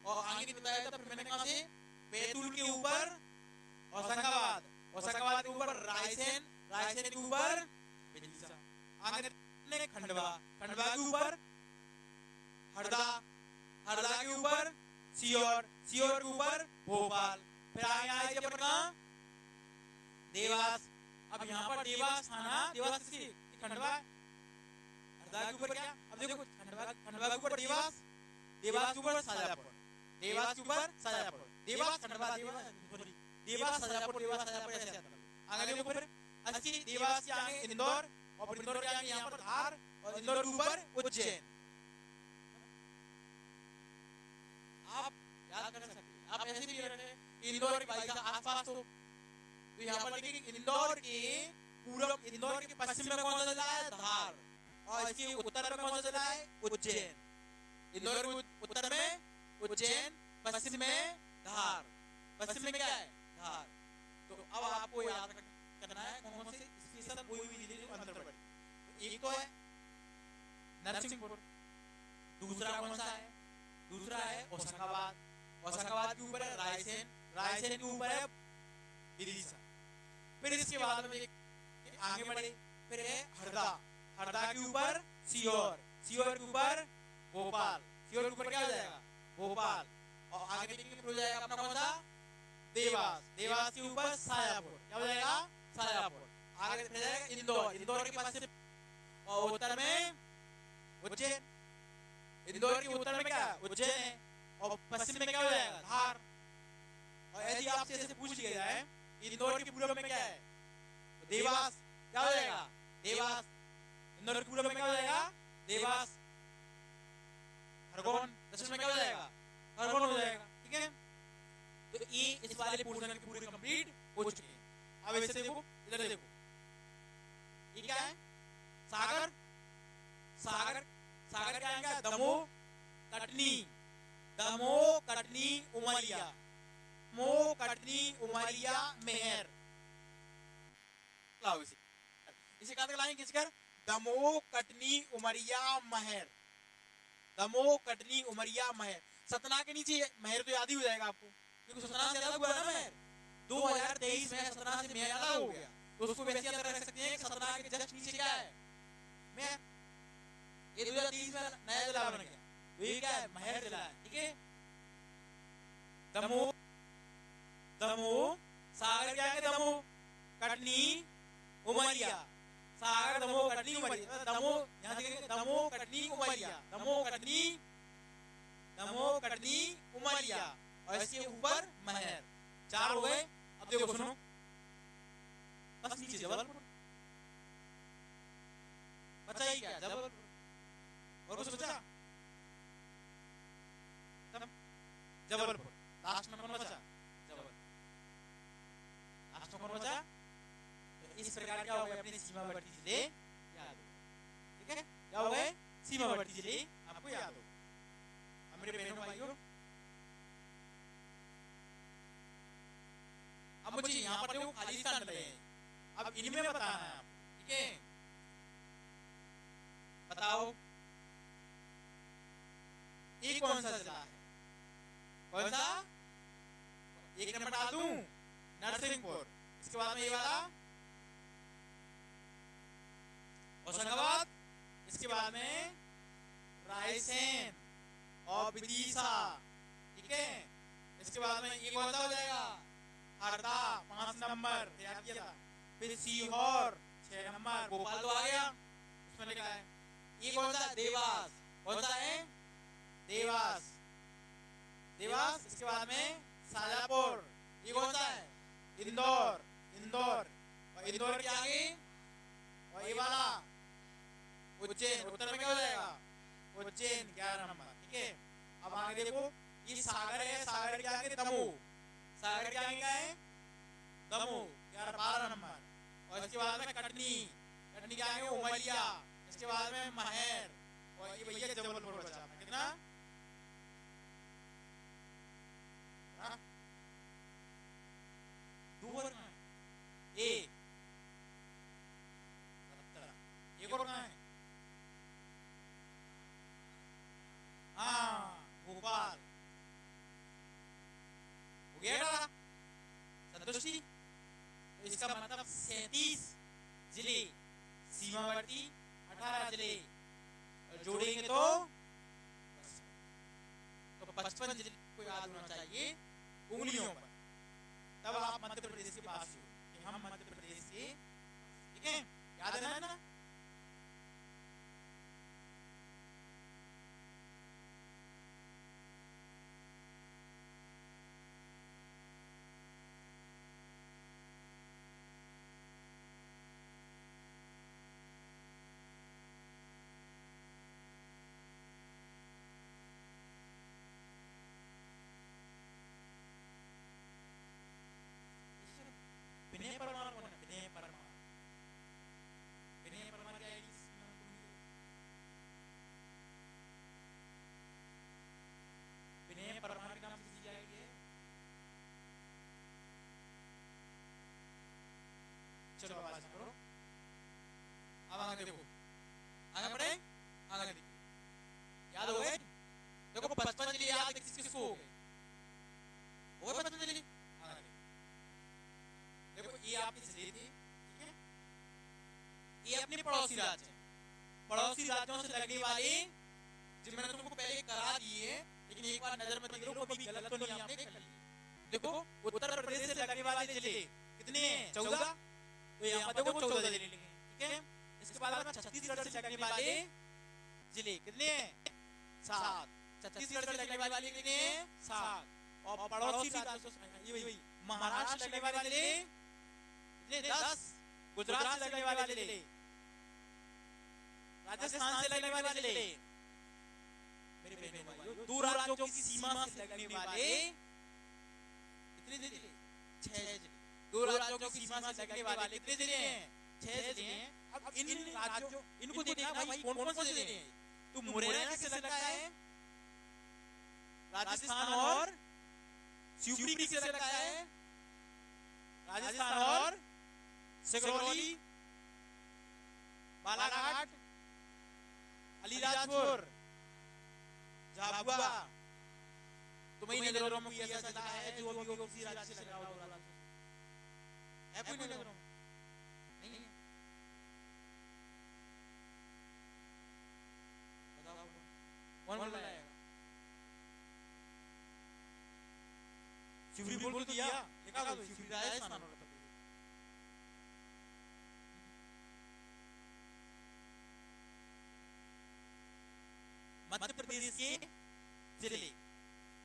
और आगे बताया था, फिर मैंने कहा से बैतूल के ऊपर होशंगाबाद के ऊपर रायसेन के ऊपर विदिशा, आगे खंडवा के ऊपर हरदा के ऊपर सीहोर के ऊपर भोपाल, फिर आगे आए अपना देवास। अब यहाँ पर देवास थाना, देवास की खंडवा, हरदा के ऊपर क्या, अब देखो खंडवा के ऊपर देवास के ऊपर शाहजहांपुर, देवास के ऊपर शाहजहांपुर, देवास खंडवा, देवास शाहजहांपुर ऐसे आता है। आगे देखो फिर 80 देवास के आगे इंदौर, और फिर इंदौर के आगे यहाँ पर धार, और इंदौर के ऊपर उज्जैन। आप याद कर सकते हैं, आप ऐसे भी रहे इंदौर के भाई का आसपास तो यहाँ पर देखिए इंदौर के पूर्व, इंदौर के पश्चिम में कौन सा जिला है, धार, और इसके उत्तर में कौन सा जिला है, उज्जैन। इंदौर के उत्तर में उज्जैन, पश्चिम में धार, पश्चिम में क्या है, धार। तो अब आपको याद करना है कौन से स्पेशल कोई भी जिले जो अंतर्वर्ती, एक तो है नरसिंहपुर, दूसरा कौन सा है, दूसरा है होशंगाबाद के ऊपर है रायसेन के ऊपर है विदिशा। फिर इसके बाद में आगे बढ़े, फिर है हरदा के ऊपर सीहोर के ऊपर भोपाल, सीहोर के ऊपर क्या हो जाएगा, भोपाल, और आगे हो जाएगा अपना कौन सा, देवास के ऊपर शाहजहांपुर, क्या हो जाएगा, शाहजहांपुर। आगे फिर जाएगा इंदौर के पास से, और उत्तर में उज्जैन, इंदौर के उत्तर में क्या उज्जैन है, और पश्चिम में क्या हो जाएगा, धार। और यदि आपसे ऐसे पूछ लिया जाए इंदौर के पूर्व में क्या है, तो देवास, क्या हो जाएगा, देवास। इंदौर के पूर्व में क्या हो जाएगा, देवास। खरगोन दक्षिण में क्या हो जाएगा, खरगोन हो जाएगा, ठीक है। तो ये इस वाले पोर्शन की पूरी कंप्लीट हो चुकी है। अब ऐसे देखो, इधर देखो, ये क्या है, सागर क्या है, दमोह, कटनी, उमरिया, मेहर। लाओ इसे कहां तक लाएंगे, किसकर, दमोह, कटनी, उमरिया, महर, दमोह, कटनी, उमरिया, महर। सतना के नीचे महर तो याद ही हो जाएगा आपको, क्योंकि सतना से अलग हुआ ना महर, 2023 में सतना से महर अलग हो गया, तो उसको वैसे याद रख सकते हैं कि सतना के जस्ट नीचे क्या है, महर। ये 2023 में नया जिला बन गया, ये क्या है, महर जिला है, ठीक है। दमोह, सागर क्या है, दमोह, कटनी, उमरिया, सागर, दमोह, कटनी, उमरिया। दमोह यहाँ देखेंगे, दमोह, कटनी, उमरिया, और इसके ऊपर महर, 4 हो गए। अब देखो सुनो, बस नीचे जबलपुर बचा ही क्या, जबलपुर, और कुछ बचा, जबलपुर। लास्ट में कौन बचा? जबलपुर। लास्ट में कौन बचा? तो इस प्रकार क्या हो गए अपने सीमावर्ती जिले याद हो, ठीक है? क्या हो गए? सीमावर्ती जिले आपको याद हो। अब मेरे बहनों भाइयों, अब मुझे यहाँ पर जो खाली स्थान रहे हैं, अब इनमें बताना है आपको, ठीक है? बताओ ये कौन सा जिला है? कौन सा? एक नंबर डाल दूं, नरसिंहपुर। इसके बाद में ये वाला होशंगाबाद। इसके बाद में रायसेन और विदिशा, ठीक है? इसके बाद में ये कौन सा हो जाएगा? हरदा 5 नंबर याद किया था। फिर सीहोर 6 नंबर, भोपाल तो आ गया, उसमें लिखा है। ये कौन सा? देवास। कौन सा है? देवास। देवास। इसके बाद में शाजापुर। ये कौन सा है? इंदौर। इंदौर। और इंदौर के आगे और ये वाला उज्जैन। उत्तर में क्या हो जाएगा? उज्जैन 11 नंबर, ठीक है? अब आगे देखो, ये सागर है, सागर के आगे दमोह। सागर के आगे क्या है? दमोह 12 नंबर। और इसके बाद में कटनी। कटनी के आगे उमरिया। इसके बाद में महर। और ये भैया जबलपुर बचा अपना। कितना? दो और कहाँ है? एक 17। एक और कहाँ है? हाँ, भोपाल हो गया ना? संतुष्टि? तो इसका मतलब 37 जिले सीमावर्ती, 18 जिले और जोड़ेंगे तो 55 जिले को याद होना चाहिए उंगलियों पर। तब आप मध्य प्रदेश के पास हो कि हम मध्य प्रदेश के, ठीक है? याद है ना? विनय परमार कौन है? विनय परमार। विनय परमार क्या है? विनय परमार के नाम से दी जाएगी है। चलो आवाज करो। अब आगे देखो, आगे बढ़े, आगे देखो। याद हो गए? देखो 55 जिले याद किसको हो गए? हो गए 55 जिले? देखो ये आपके जिले थे, ठीक है? ये अपने पड़ोसी राज्य, पड़ोसी राज्यों से लगने वाले जो मैंने तुमको पहले करा दिए, लेकिन एक बार नजर में देख लो कभी गलत तो नहीं आपने कर लिया। देखो उत्तर प्रदेश से लगने वाले जिले कितने हैं? 14। तो यहाँ पर देखो 14 जिले लिखे, ठीक है? इसके बाद में छत्तीसगढ़ से लगने वाले जिले कितने हैं? 7। छत्तीसगढ़ से लगने वाले कितने हैं? 7। और पड़ोसी राज्यों से ये महाराष्ट्र लगने वाले जिले 10। गुजरात से लगने वाले जिले, राजस्थान से लगने वाले जिले, मेरे बहनों भाइयों दूर राज्यों की सीमा से लगने वाले कितने जिले? 6 जिले। दूर राज्यों की सीमा से लगने वाले कितने जिले हैं? 6 जिले हैं। अब इन राज्यों इनको देखना भाई कौन कौन से जिले हैं? तो मुरैना किससे लगता है? राजस्थान और शिवपुरी किससे लगता है? राजस्थान और सिगरौली, बालाघाट, अलीराजपुर, झाबुआ। तुम्हारी नजरों में कोई ऐसा जिला है जो अभी किसी राज्य से लगा हुआ है? कोई नजरों में नहीं है? बताओ कौन बोल रहा है? शिवपुरी बोल दिया, देखा तो शिवपुरी राजस्थान और मध्य प्रदेश के जिले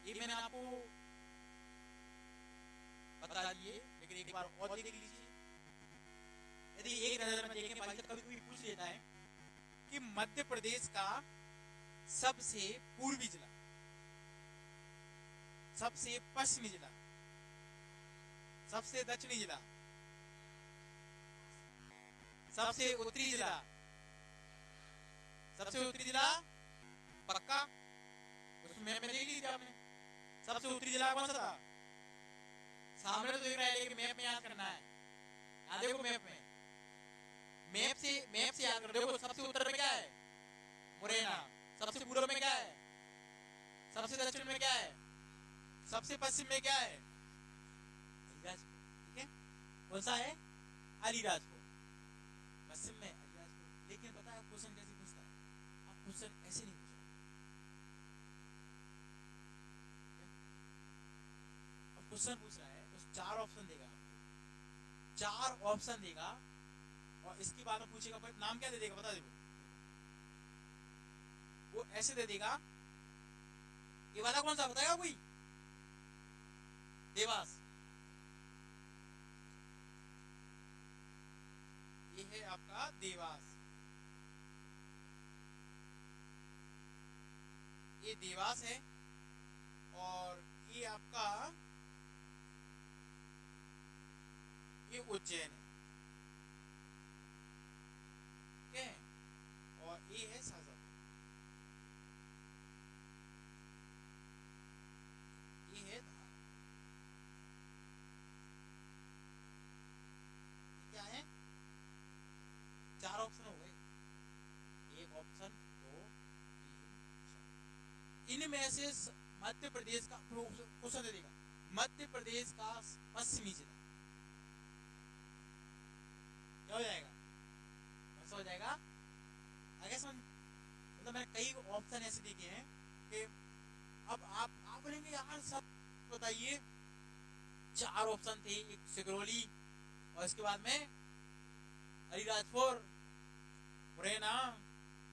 ये मैंने आपको बता दिए, लेकिन एक बार और देख लीजिए। यदि एक नजर में देखें भाई, कभी कोई पूछ लेता है कि मध्य प्रदेश का सबसे पूर्वी जिला, सबसे पश्चिमी जिला, सबसे दक्षिणी जिला, सबसे उत्तरी जिला, सबसे उत्तरी जिला पक्का उसमें मैप में देख लीजिए आपने। सबसे उत्तरी जिला कौन सा था? सामने तो देख रहा है लेकिन मैप में याद करना है। यहाँ देखो मैप में, मैप से याद करो। देखो सबसे उत्तर में क्या है? मुरैना। सबसे पूर्व में क्या है? सबसे दक्षिण में क्या है? सबसे पश्चिम में क्या है? अलीराजपुर। ठीक है, कौन सा है? अलीराजपुर। पश्चिम में अलीराजपुर। लेकिन पता है क्वेश्चन कैसे पूछता है? आप क्वेश्चन ऐसे नहीं पूछा। अब क्वेश्चन पूछ रहा है तो 4 ऑप्शन देगा आपको, 4 ऑप्शन देगा और इसके बाद में पूछेगा भाई नाम क्या दे देगा बता देखो। वो ऐसे दे देगा, ये वाला कौन सा बताएगा कोई? देवास। ये है आपका देवास, ये देवास है। और ये आपका ये उज्जैन है, ठीक है। और ये है शाहजहां, ये है धार। क्या है? 4 ऑप्शन हो गए। 1 ऑप्शन 2 3 4। इनमें से मध्य प्रदेश का क्वेश्चन दे देगा, मध्य प्रदेश का पश्चिमी जिला क्या हो जाएगा? ऐसा हो जाएगा। आगे समझ, मतलब मैंने कई ऑप्शन ऐसे देखे हैं कि अब आप बोलेंगे यार सब बताइए। 4 ऑप्शन थे, एक सिगरौली और इसके बाद में अलीराजपुर, मुरैना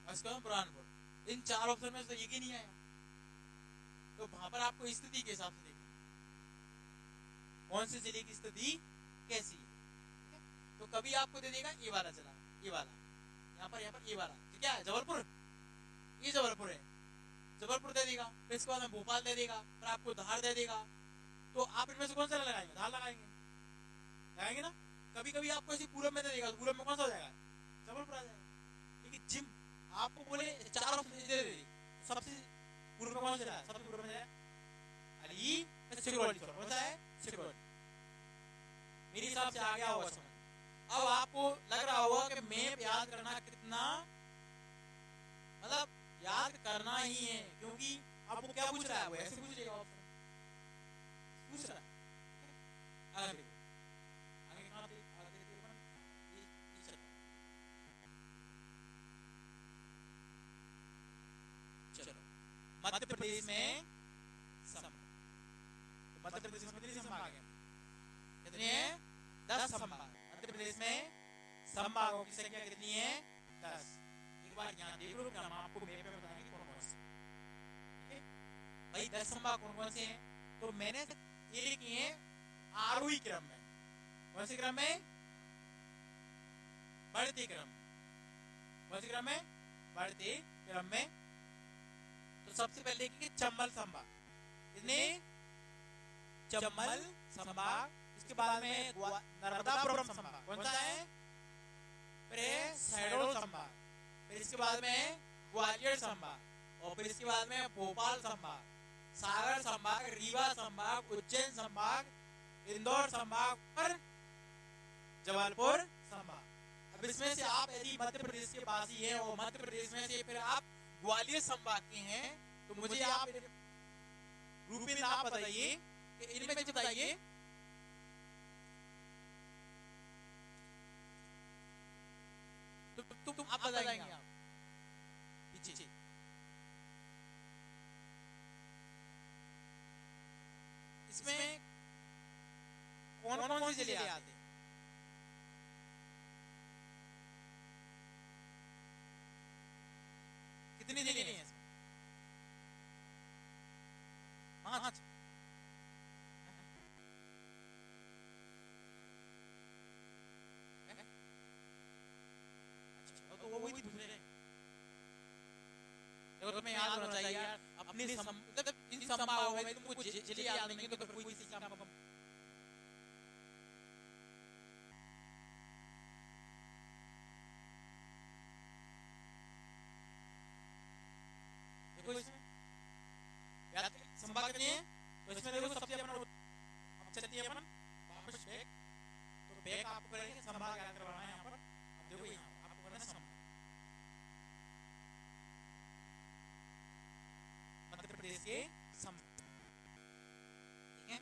और इसके बाद बुरहानपुर। इन 4 ऑप्शन में तो एक ही नहीं आया। तो वहां पर आपको स्थिति के हिसाब से देखना कौन से जिले की स्थिति कैसी है। तो कभी आपको दे देगा ये वाला जिला, ये वाला, यहाँ पर ये वाला क्या है? जबलपुर। ये जबलपुर है, जबलपुर दे देगा। फिर इसके बाद में भोपाल दे देगा, फिर आपको धार दे देगा। तो आप इनमें से कौन सा लगाएंगे? धार लगाएंगे ना। कभी कभी आपको ऐसी पूरब में दे देगा, पूरब में कौन सा हो जाएगा? जबलपुर आ जाएगा। लेकिन जिम आपको बोले 4 ऑप्शन दे दे, सबसे पूर्व में कौन सा है? सबसे पूर्व में है अली सिगरौली। कौन सा है? सिगरौली। मेरे हिसाब से आ गया होगा समझ। अब आपको लग रहा होगा कि मैप याद करना कितना, मतलब याद करना ही है, क्योंकि अब वो क्या पूछ रहा है? वो ऐसे पूछेगा, ऑप्शन पूछ रहा है। आगे देखो, आगे कहां थे? आगे देखो ये चलो मध्य प्रदेश में संभाग। तो मध्य प्रदेश में कितने संभाग हैं? कितने हैं? 10 संभाग। मध्य प्रदेश में संभागों की संख्या कितनी है? 10। एक बार यहाँ देख लो, हम आपको मैप में बताएंगे कौन कौन से। ठीक है भाई, 10 संभाग कौन कौन से हैं? तो मैंने ये लिखी है आरोही क्रम में। कौन से क्रम में? बढ़ते क्रम। कौन से क्रम में? बढ़ते क्रम में। तो सबसे पहले लिखेंगे चंबल संभाग। कितने? चंबल संभाग। इसके बाद में नर्मदापुरम संभाग। कौन सा है? फिर शहडोल संभाग। फिर इसके बाद में ग्वालियर संभाग। और फिर इसके बाद में भोपाल संभाग, सागर संभाग, रीवा संभाग, उज्जैन संभाग, इंदौर संभाग और जबलपुर संभाग। अब इसमें से आप यदि मध्य प्रदेश के पास ही है और मध्य प्रदेश में से फिर आप ग्वालियर संभाग के हैं, तो मुझे आप रूपी नाम बताइए कि इनमें से बताइए तुम आप बताएंगे आप पीछे। इसमें कौन कौन से जिले आते हैं? कितने जिले हैं इसमें? 5। तो वो वही पूछ रहे हैं। तुम्हें याद होना चाहिए यार, अपने मतलब इन संभाग हो गए, तुमको जिले याद नहीं है तो फिर कोई चीज का देखो इसमें याद संभाग कितने हैं, तो इसमें देखो सबसे अपन अब चलती है अपन वापस बैक, तो बैक आपको करेंगे संभाग याद करवाना है यहाँ पर। अब देखो यहाँ आपको करना संभाग मध्य प्रदेश के संभाग, ठीक है।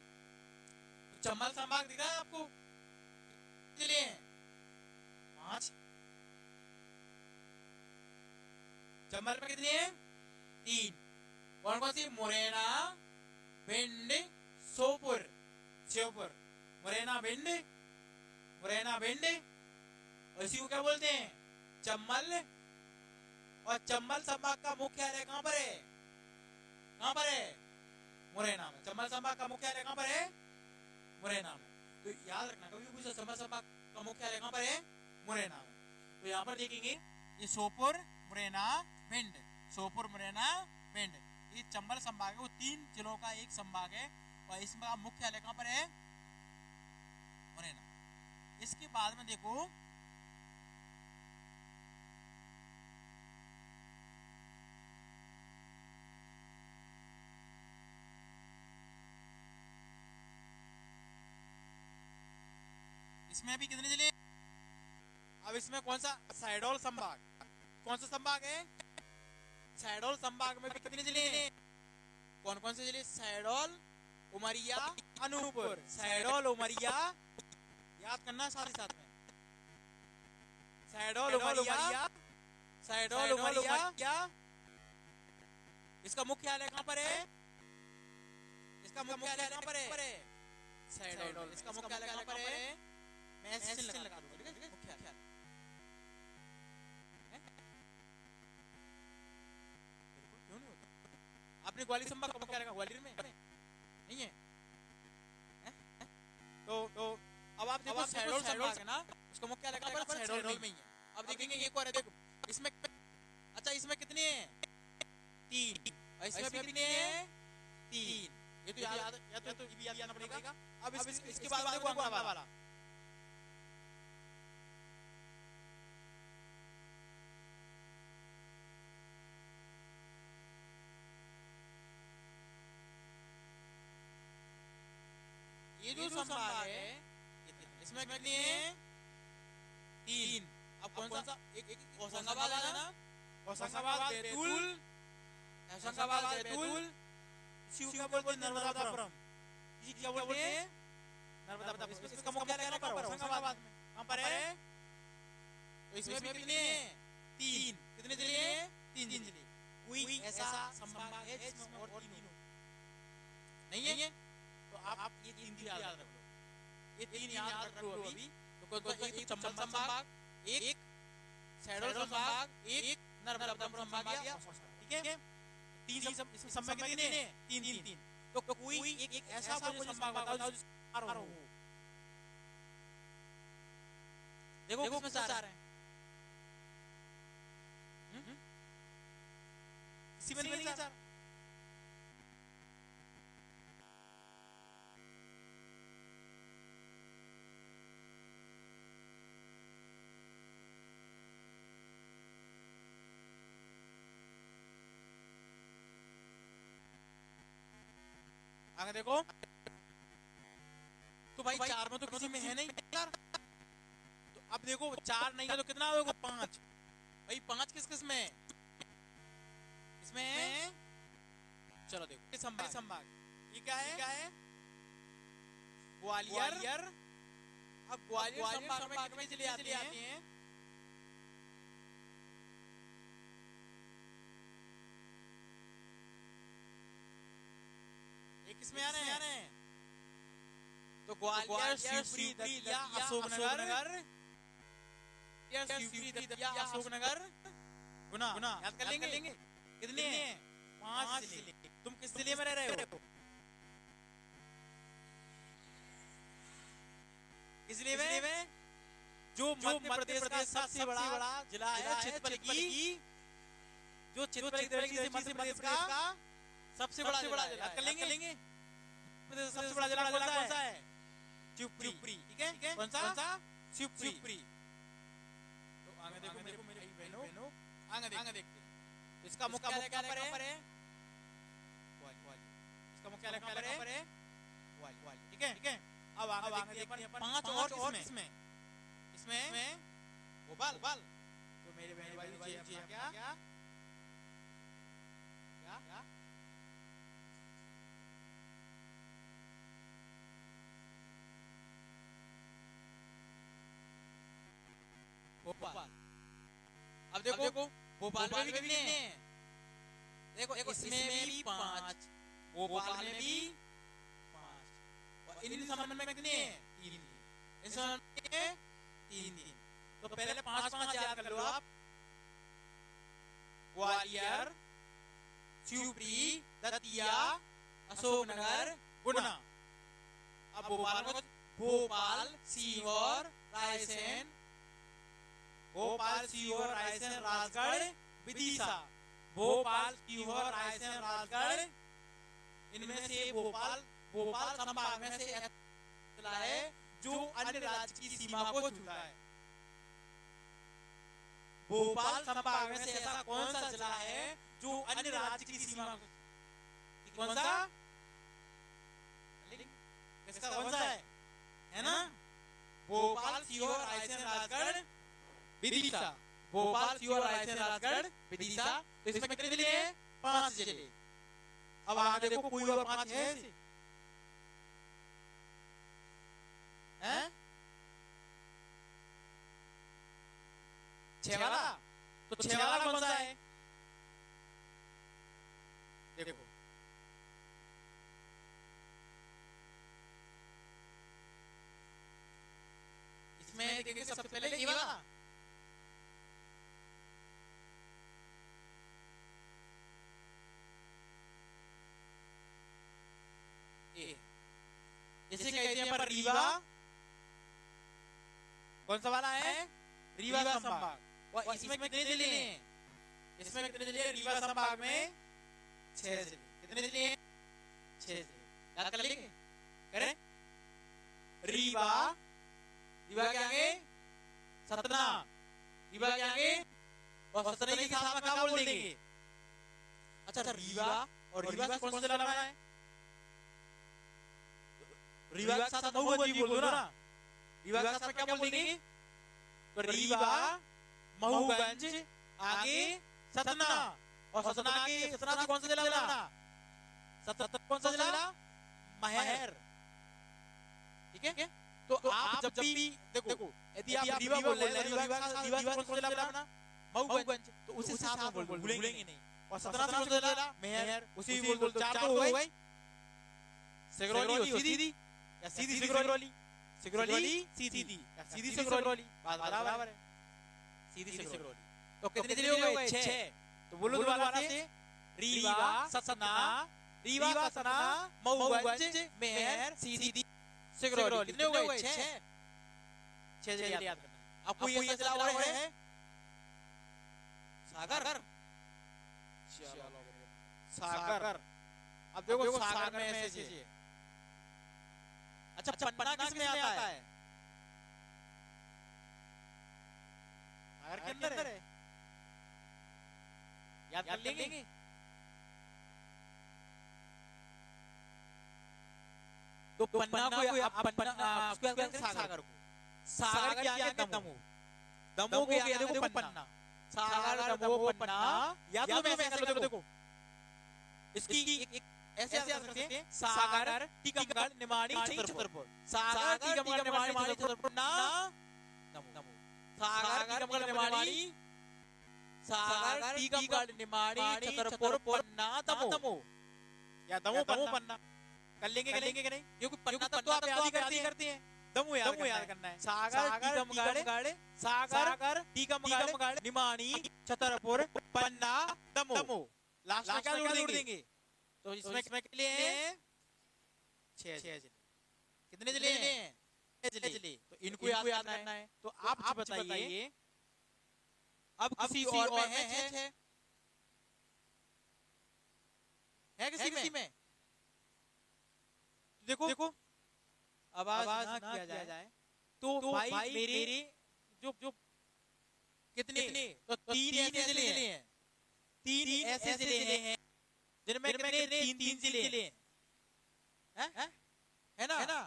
तो चंबल संभाग दिख रहा है आपको, जिले हैं 5, चंबल में कितने हैं 3, कौन कौन सी, मुरैना, भिंड, श्योपुर, श्योपुर, मुरैना भिंड, मुरैना भिंड, और इसी को क्या बोलते हैं चंबल। और चंबल संभाग का मुख्यालय कहां पर है, कहां पर है, मुरैना में। चंबल संभाग का मुख्यालय कहां पर है, मुरैना में। तो याद रखना कभी पूछो चंबल संभाग का मुख्यालय कहां पर है, मुरैना में। तो यहाँ पर देखेंगे ये श्योपुर, मुरैना, भिंड, श्योपुर, मुरैना, भिंड, ये चंबल संभाग है, वो 3 जिलों का एक संभाग है, और इसमें मुख्यालय कहां पर है, मुरैना। इसके बाद में देखो इसमें भी कितने जिले, अब इसमें कौन सा, शहडोल संभाग, कौन सा संभाग है, शहडोल संभाग में भी कितने जिले हैं, कौन कौन से जिले, शहडोल, उमरिया, अनूपपुर, शहडोल, उमरिया, याद करना साथ ही साथ में, शहडोल, उमरिया, शहडोल, उमरिया। इसका मुख्यालय कहां पर है, इसका मुख्यालय कहां पर है, शहडोल। इसका मुख्यालय कहां पर है, मैं सिल लगा दूंगा, ठीक है, मुख्यालय क्यों नहीं होता, आपने ग्वालियर संभाग का मुख्यालय ग्वालियर में नहीं है, तो अब आप देखो शहडोल संभाग है ना, उसका मुख्यालय कहां पर, शहडोल में ही है। अब देखेंगे एक और है, देखो इसमें, अच्छा इसमें कितने हैं 3, और इसमें भी कितने हैं 3, ये तो याद, या तो ये भी याद करना पड़ेगा। अब इसके बाद देखो अगला वाला, ये जो संभाग है इसमें कितने हैं 3। अब कौन सा, एक होशंगाबाद है ना, होशंगाबाद, बैतूल, होशंगाबाद, बैतूल, इसी को क्या बोलते हैं नर्मदापुरम, इसी क्या बोलते हैं नर्मदापुरम। इसका मुख्यालय कहां पर है, होशंगाबाद में। कहां पर है, तो इसमें भी कितने हैं 3, कितने जिले हैं 3 जिले। कोई ऐसा संभाग है जिसमें और 3 नहीं है, तो आप ये 3 याद रख लो, ये 3 याद रख लो अभी। तो एक चंबल संभाग, एक शहडोल संभाग, एक नर्मदापुरम संभाग, ठीक है। 3 संभाग कितने हैं 3। तो कोई एक ऐसा मुझे संभाग बताओ जिसमें 4 हो। देखो किसमें 4 हैं, इसी में नहीं 4। आगे देखो, तो भाई 4 में तो किसी में है नहीं 4, तो अब देखो 4 नहीं है तो कितना होगा 5। भाई 5 किस किस में, इसमें है, चलो देखो संभाग, ये क्या है ग्वालियर। अब ग्वालियर संभाग में कितने जिले आते हैं, किसमें आ रहे हैं, तो ग्वालियर, शिवपुरी, दतिया, अशोकनगर, शिवपुरी, दतिया, अशोकनगर, गुना, याद कर लेंगे। कितने हैं 5 जिले। तुम किस जिले में रह रहे हो, किस जिले में, जो मध्य प्रदेश का सबसे बड़ा जिला है छितपलगी, जो छितपलगी मध्य प्रदेश का सबसे बड़ा जिला याद कर लेंगे। सबसे बड़ा जिला कौन सा है? शिवपुरी। ठीक है, कौन सा? शिवपुरी। तो आगे देखो मेरे भाई बहनों, आगे देखते हैं। इसका मुख्यालय कहाँ पर है? इसका मुख्यालय कहाँ पर है? ठीक है। अब आगे देखते हैं पांच और इसमें भोपाल। तो मेरे बहन भाई जी क्या भोपाल। अब देखो भोपाल में भी कितने हैं? देखो इसमें भी 5, भोपाल में भी 5, और इन संबंध में कितने हैं? 3। इन संबंध में 3। तो पहले 5 याद कर लो आप। ग्वालियर, शिवपुरी, दतिया, अशोकनगर, गुना। अब भोपाल, सीहोर, रायसेन, राजगढ़, विदिशा। भोपाल, सीहोर, रायसेन, राजगढ़, इनमें से भोपाल संभाग में से जिला है जो अन्य राज्य की सीमा को छूता है। भोपाल संभाग में से ऐसा कौन सा जिला है जो अन्य राज्य की सीमा को, कौन सा? इसका कौन सा है ना? भोपाल, सीहोर, रायसेन, राजगढ़, विदिशा। भोपाल, सीहोर, रायसेन, राजगढ़, विदिशा। तो इसमें कितने जिले हैं? 5 जिले। अब आगे देखो कोई और 5 है ऐसे? हैं? 6 वाला? तो 6 वाला कौन सा है? देखो इसमें देखिए सबसे पहले ये वाला इसे कहते हैं पर रीवा। कौन सा वाला है? रीवा संभाग। और इसमें कितने जिले हैं? इसमें कितने जिले? रीवा संभाग में 6 जिले। कितने जिले हैं? 6 जिले। याद कर लेंगे? करें? रीवा के आगे सतना, रीवा के आगे, और सतना के साथ में क्या बोल देंगे? अच्छा, रीवा और रीवा से कौन सा जिला है? रीवा के साथ महुगंज बोल दो ना। रीवा के साथ में क्या बोल देंगे? तो रीवा, महुगंज, आगे सतना, और सतना से कौन सा जिला बना? सतना कौन सा जिला? महर। ठीक है। तो आप जब भी देखो यदि आप रीवा बोल रहे हैं, रीवा कौन सा जिला बना? महुगंज। तो उसी साथ में भूलेंगे नहीं। और सतना से कौन सा जिला? महर। उसी बोल दो। 4 तो हो गए। सिगरौली सीधी या सीधी सिगरौली, सीधी या सीधी सिगरौली, बात बराबर है। सीधी सिगरौली। तो कितने जिले हो गए? 6। तो बोलो दोबारा से। रीवा, सतना, महुगंज, महर, सीधी, सिगरौली। कितने हो गए? 6 जिले याद करना। अब कोई ऐसा जिला और है? सागर। अब देखो सागर में ऐसे है। अच्छा, पन्ना किसमें आता है? सागर के अंदर है। याद कर लेंगे? तो पन्ना को सागर को, सागर के आगे दमोह के आगे देखो पन्ना। सागर, दमोह, पन्ना। याद लो, मैं ऐसे कर लो। देखो इसकी एक ऐसे याद करते हैं। सागर, टीकमगढ़, निमाड़ी, छतरपुर। सागर, टीकमगढ़, निमाड़ी, छतरपुर, ना दमोह। सागर, टीकमगढ़, निमाड़ी, छतरपुर, पन्ना, दमोह। या दमोह पन्ना कर लेंगे कि नहीं? क्योंकि पन्ना तक तो आप याद ही करते हैं। दमोह याद करना है। सागर, टीकमगढ़, निमाड़ी, छतरपुर, पन्ना, दमोह। लास्ट में क्या जोड़ देंगे? तो इसमें कितने हैं? 6 जिले। कितने जिले हैं? 6 जिले। तो इनको याद करना है। तो आप बताइए अब किसी और में है 6? है किसी में? देखो देखो आवाज ना किया जाए तो भाई मेरे जो कितने तो तीन ऐसे जिले हैं, तीन ऐसे जिले हैं जिनमें कितने तीन जिले हैं, है ना?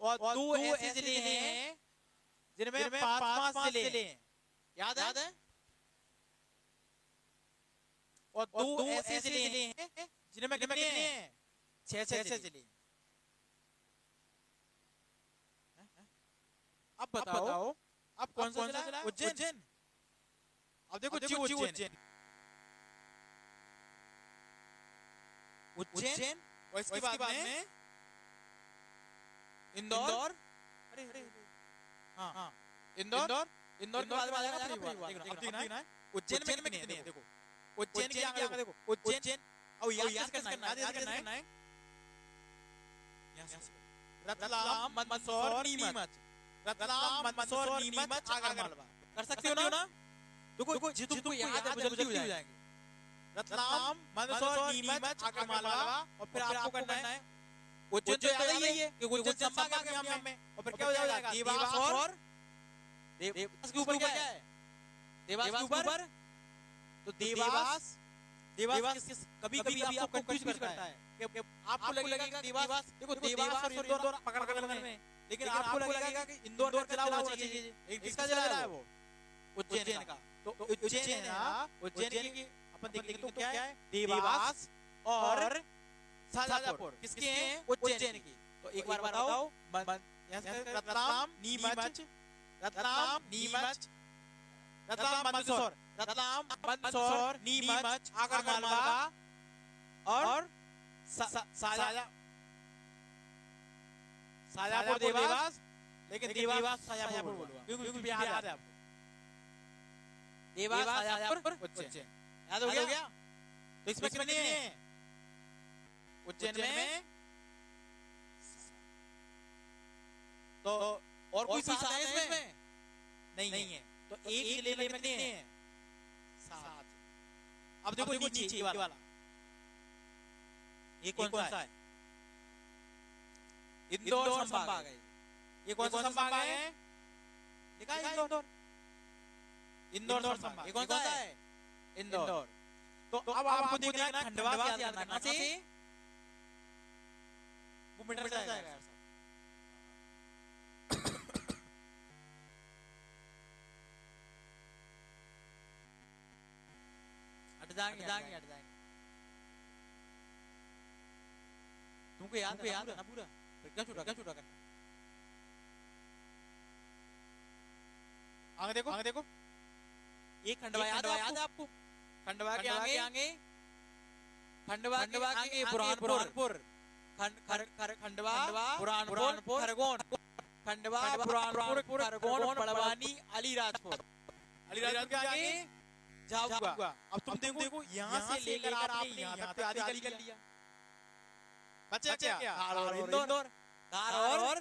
और दो ऐसे जिले हैं जिनमें पांच जिले हैं, याद है? और दो ऐसे जिले हैं जिनमें कितने हैं? छह जिले। अब बताओ अब कौन सा जिला? उज्जैन। अब देखो उज्जैन और इसके बाद में इंदौर। अरे हाँ इंदौर के बाद में आ जाएगा फरीदाबाद। उज्जैन में कितने हैं? देखो उज्जैन की आगे देखो, उज्जैन और याद करना है रतलाम, मंदसौर, नीमच। रतलाम, मंदसौर, नीमच, आगरमालवा। कर सकते हो ना? देखो जिनको याद है जल्दी हो जाएंगे। रतलाम, मंदसौर, नीमच, आगरमालवा और फिर आपको करना है उज्जैन। तो याद ही है कि उज्जैन संभाग आ गया हमें। और फिर क्या हो जाएगा? देवास और देवास के ऊपर क्या है? देवास के ऊपर तो देवास कभी आपको कंफ्यूज करता है कि आपको लगेगा देवास, देखो देवास और इंदौर पकड़ में, लेकिन आपको लगेगा कि इंदौर का जिला होना चाहिए। किसका जिला है वो? उज्जैन का। तो उज्जैन है, उज्जैन की अपन देखेंगे तो क्या है? देवास और शाजापुर किसके हैं? उज्जैन की। तो एक बार बताओ रतलाम, नीमच, रतलाम, मंदसौर, नीमच, आगरमालवा और शाजापुर, देवास। लेकिन देवास शाजापुर बोलूंगा क्योंकि बिहार याद है आपको। देवास, शाजापुर, उज्जैन याद हो गया? तो इसमें कितने हैं? उज्जैन में तो और कोई सात है इसमें? नहीं है। तो एक जिले में कितने हैं? 7। अब देखो नीचे वाला ये कौन सा है? इंदौर संभाग है। ये कौन सा संभाग है? लिखा है इंदौर संभाग। ये कौन सा है? इंदौर। तो अब आपको देखना है खंडवा से याद करना से वो मिट जाएगा यार सब। हट जाएंगे। तुमको याद है ना पूरा? फिर क्या छूटा करना? आगे देखो ये खंडवा याद है आपको? खंडवा के आगे बुरहानपुर, खंडवा, बुरहानपुर, खरगोन, खंडवा, बुरहानपुर, खरगोन, बड़वानी, अलीराजपुर के आगे झाबुआ। अब तुम देखो यहाँ से लेकर आपने यहाँ तक आदि कर लिया। बचा क्या? धार और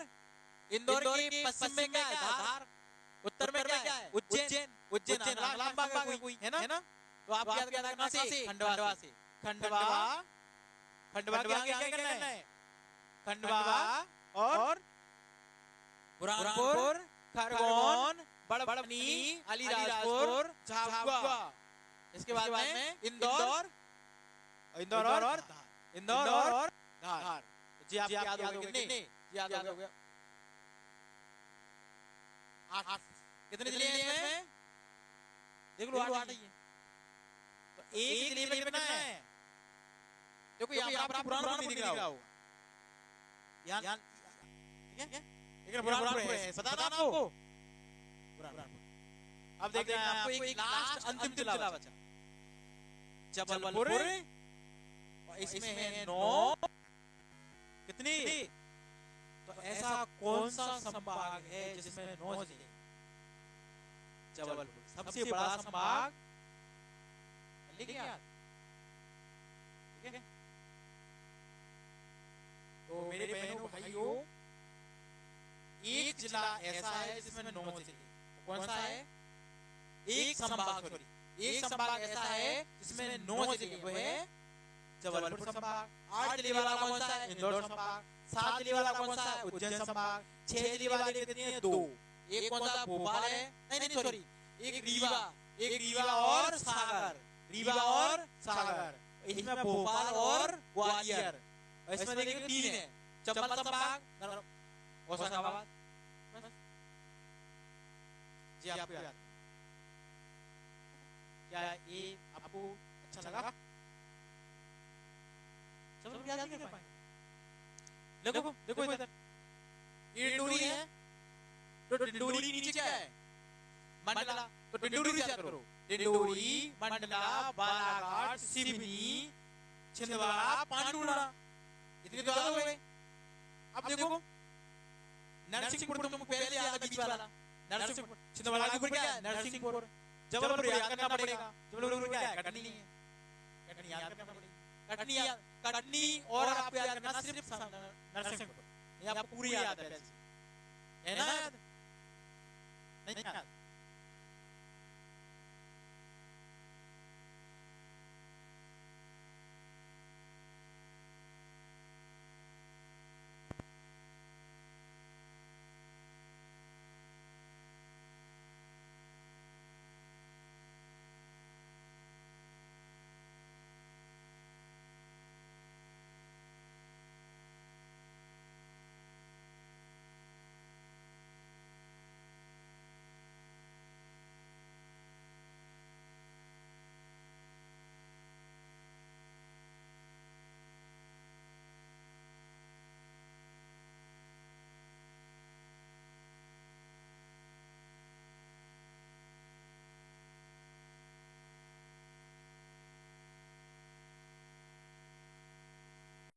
इंदौर के पश्चिम में क्या है? धार। उत्तर में क्या है? उज्जैन लंबा है कोई, है ना? तो आप याद करना से खंडवा से। खंडवा के आगे क्या करना है? खंडवा और बुरहानपुर, खरगोन, बड़वानी, अलीराजपुर, झाबुआ। इसके बाद में इंदौर और धार। जी आप याद हो गए कितने? याद हो गया 8। कितने जिले हैं इसमें? देख लो 8 ही है। तो एक जिले में कितना है? देखो यहाँ पर बुरहानपुर नहीं दिख रहा होगा। यहाँ ठीक है? लेकिन बुरहानपुर है, पता ना आपको? बुरहानपुर। अब देखते हैं आपको एक लास्ट अंतिम जिला बचा, जबलपुर। और इसमें है 9। कितनी? तो ऐसा कौन सा संभाग है जिसमें 9 जिले? जबलपुर सबसे बड़ा संभाग। लिखिए यार, ठीक है? तो मेरे बहनों भाइयों, एक जिला ऐसा है जिसमें 9 जिले। कौन सा है? एक संभाग ऐसा है जिसमें 9 जिले, वो है जबलपुर संभाग। 8 जिले वाला कौन सा है? इंदौर संभाग। 7 जिले वाला कौन सा है? उज्जैन संभाग। 6 जिले वाले कितने हैं? 2। एक कौन सा? भोपाल है, नहीं सॉरी, एक रीवा और सागर। रीवा और सागर, इसमें भोपाल और ग्वालियर। इसमें देखिए 3 है, चंबल संभाग, होशंगाबाद। जी आपको याद? क्या ये आपको अच्छा लगा? चलो याद नहीं कर पाएंगे। देखो इधर ये डिंडोरी है, तो डिंडोरी नीचे क्या है? मंडला। तो डिंडोरी से याद करो, डिंडोरी, मंडला, बालाघाट, सिवनी, छिंदवाड़ा, पांडुरा, इतने तो याद हो गए। अब देखो नरसिंहपुर तुमको पहले याद, बीच वाला नरसिंहपुर। छिंदवाड़ा के ऊपर क्या है? नरसिंहपुर। जबलपुर याद करना पड़ेगा, जबलपुर क्या है? कटनी है, कटनी याद करना पड़ेगा। कटनी और आपको याद करना सिर्फ नरसिंहपुर, ये आपको पूरी याद है ना? याद नहीं याद?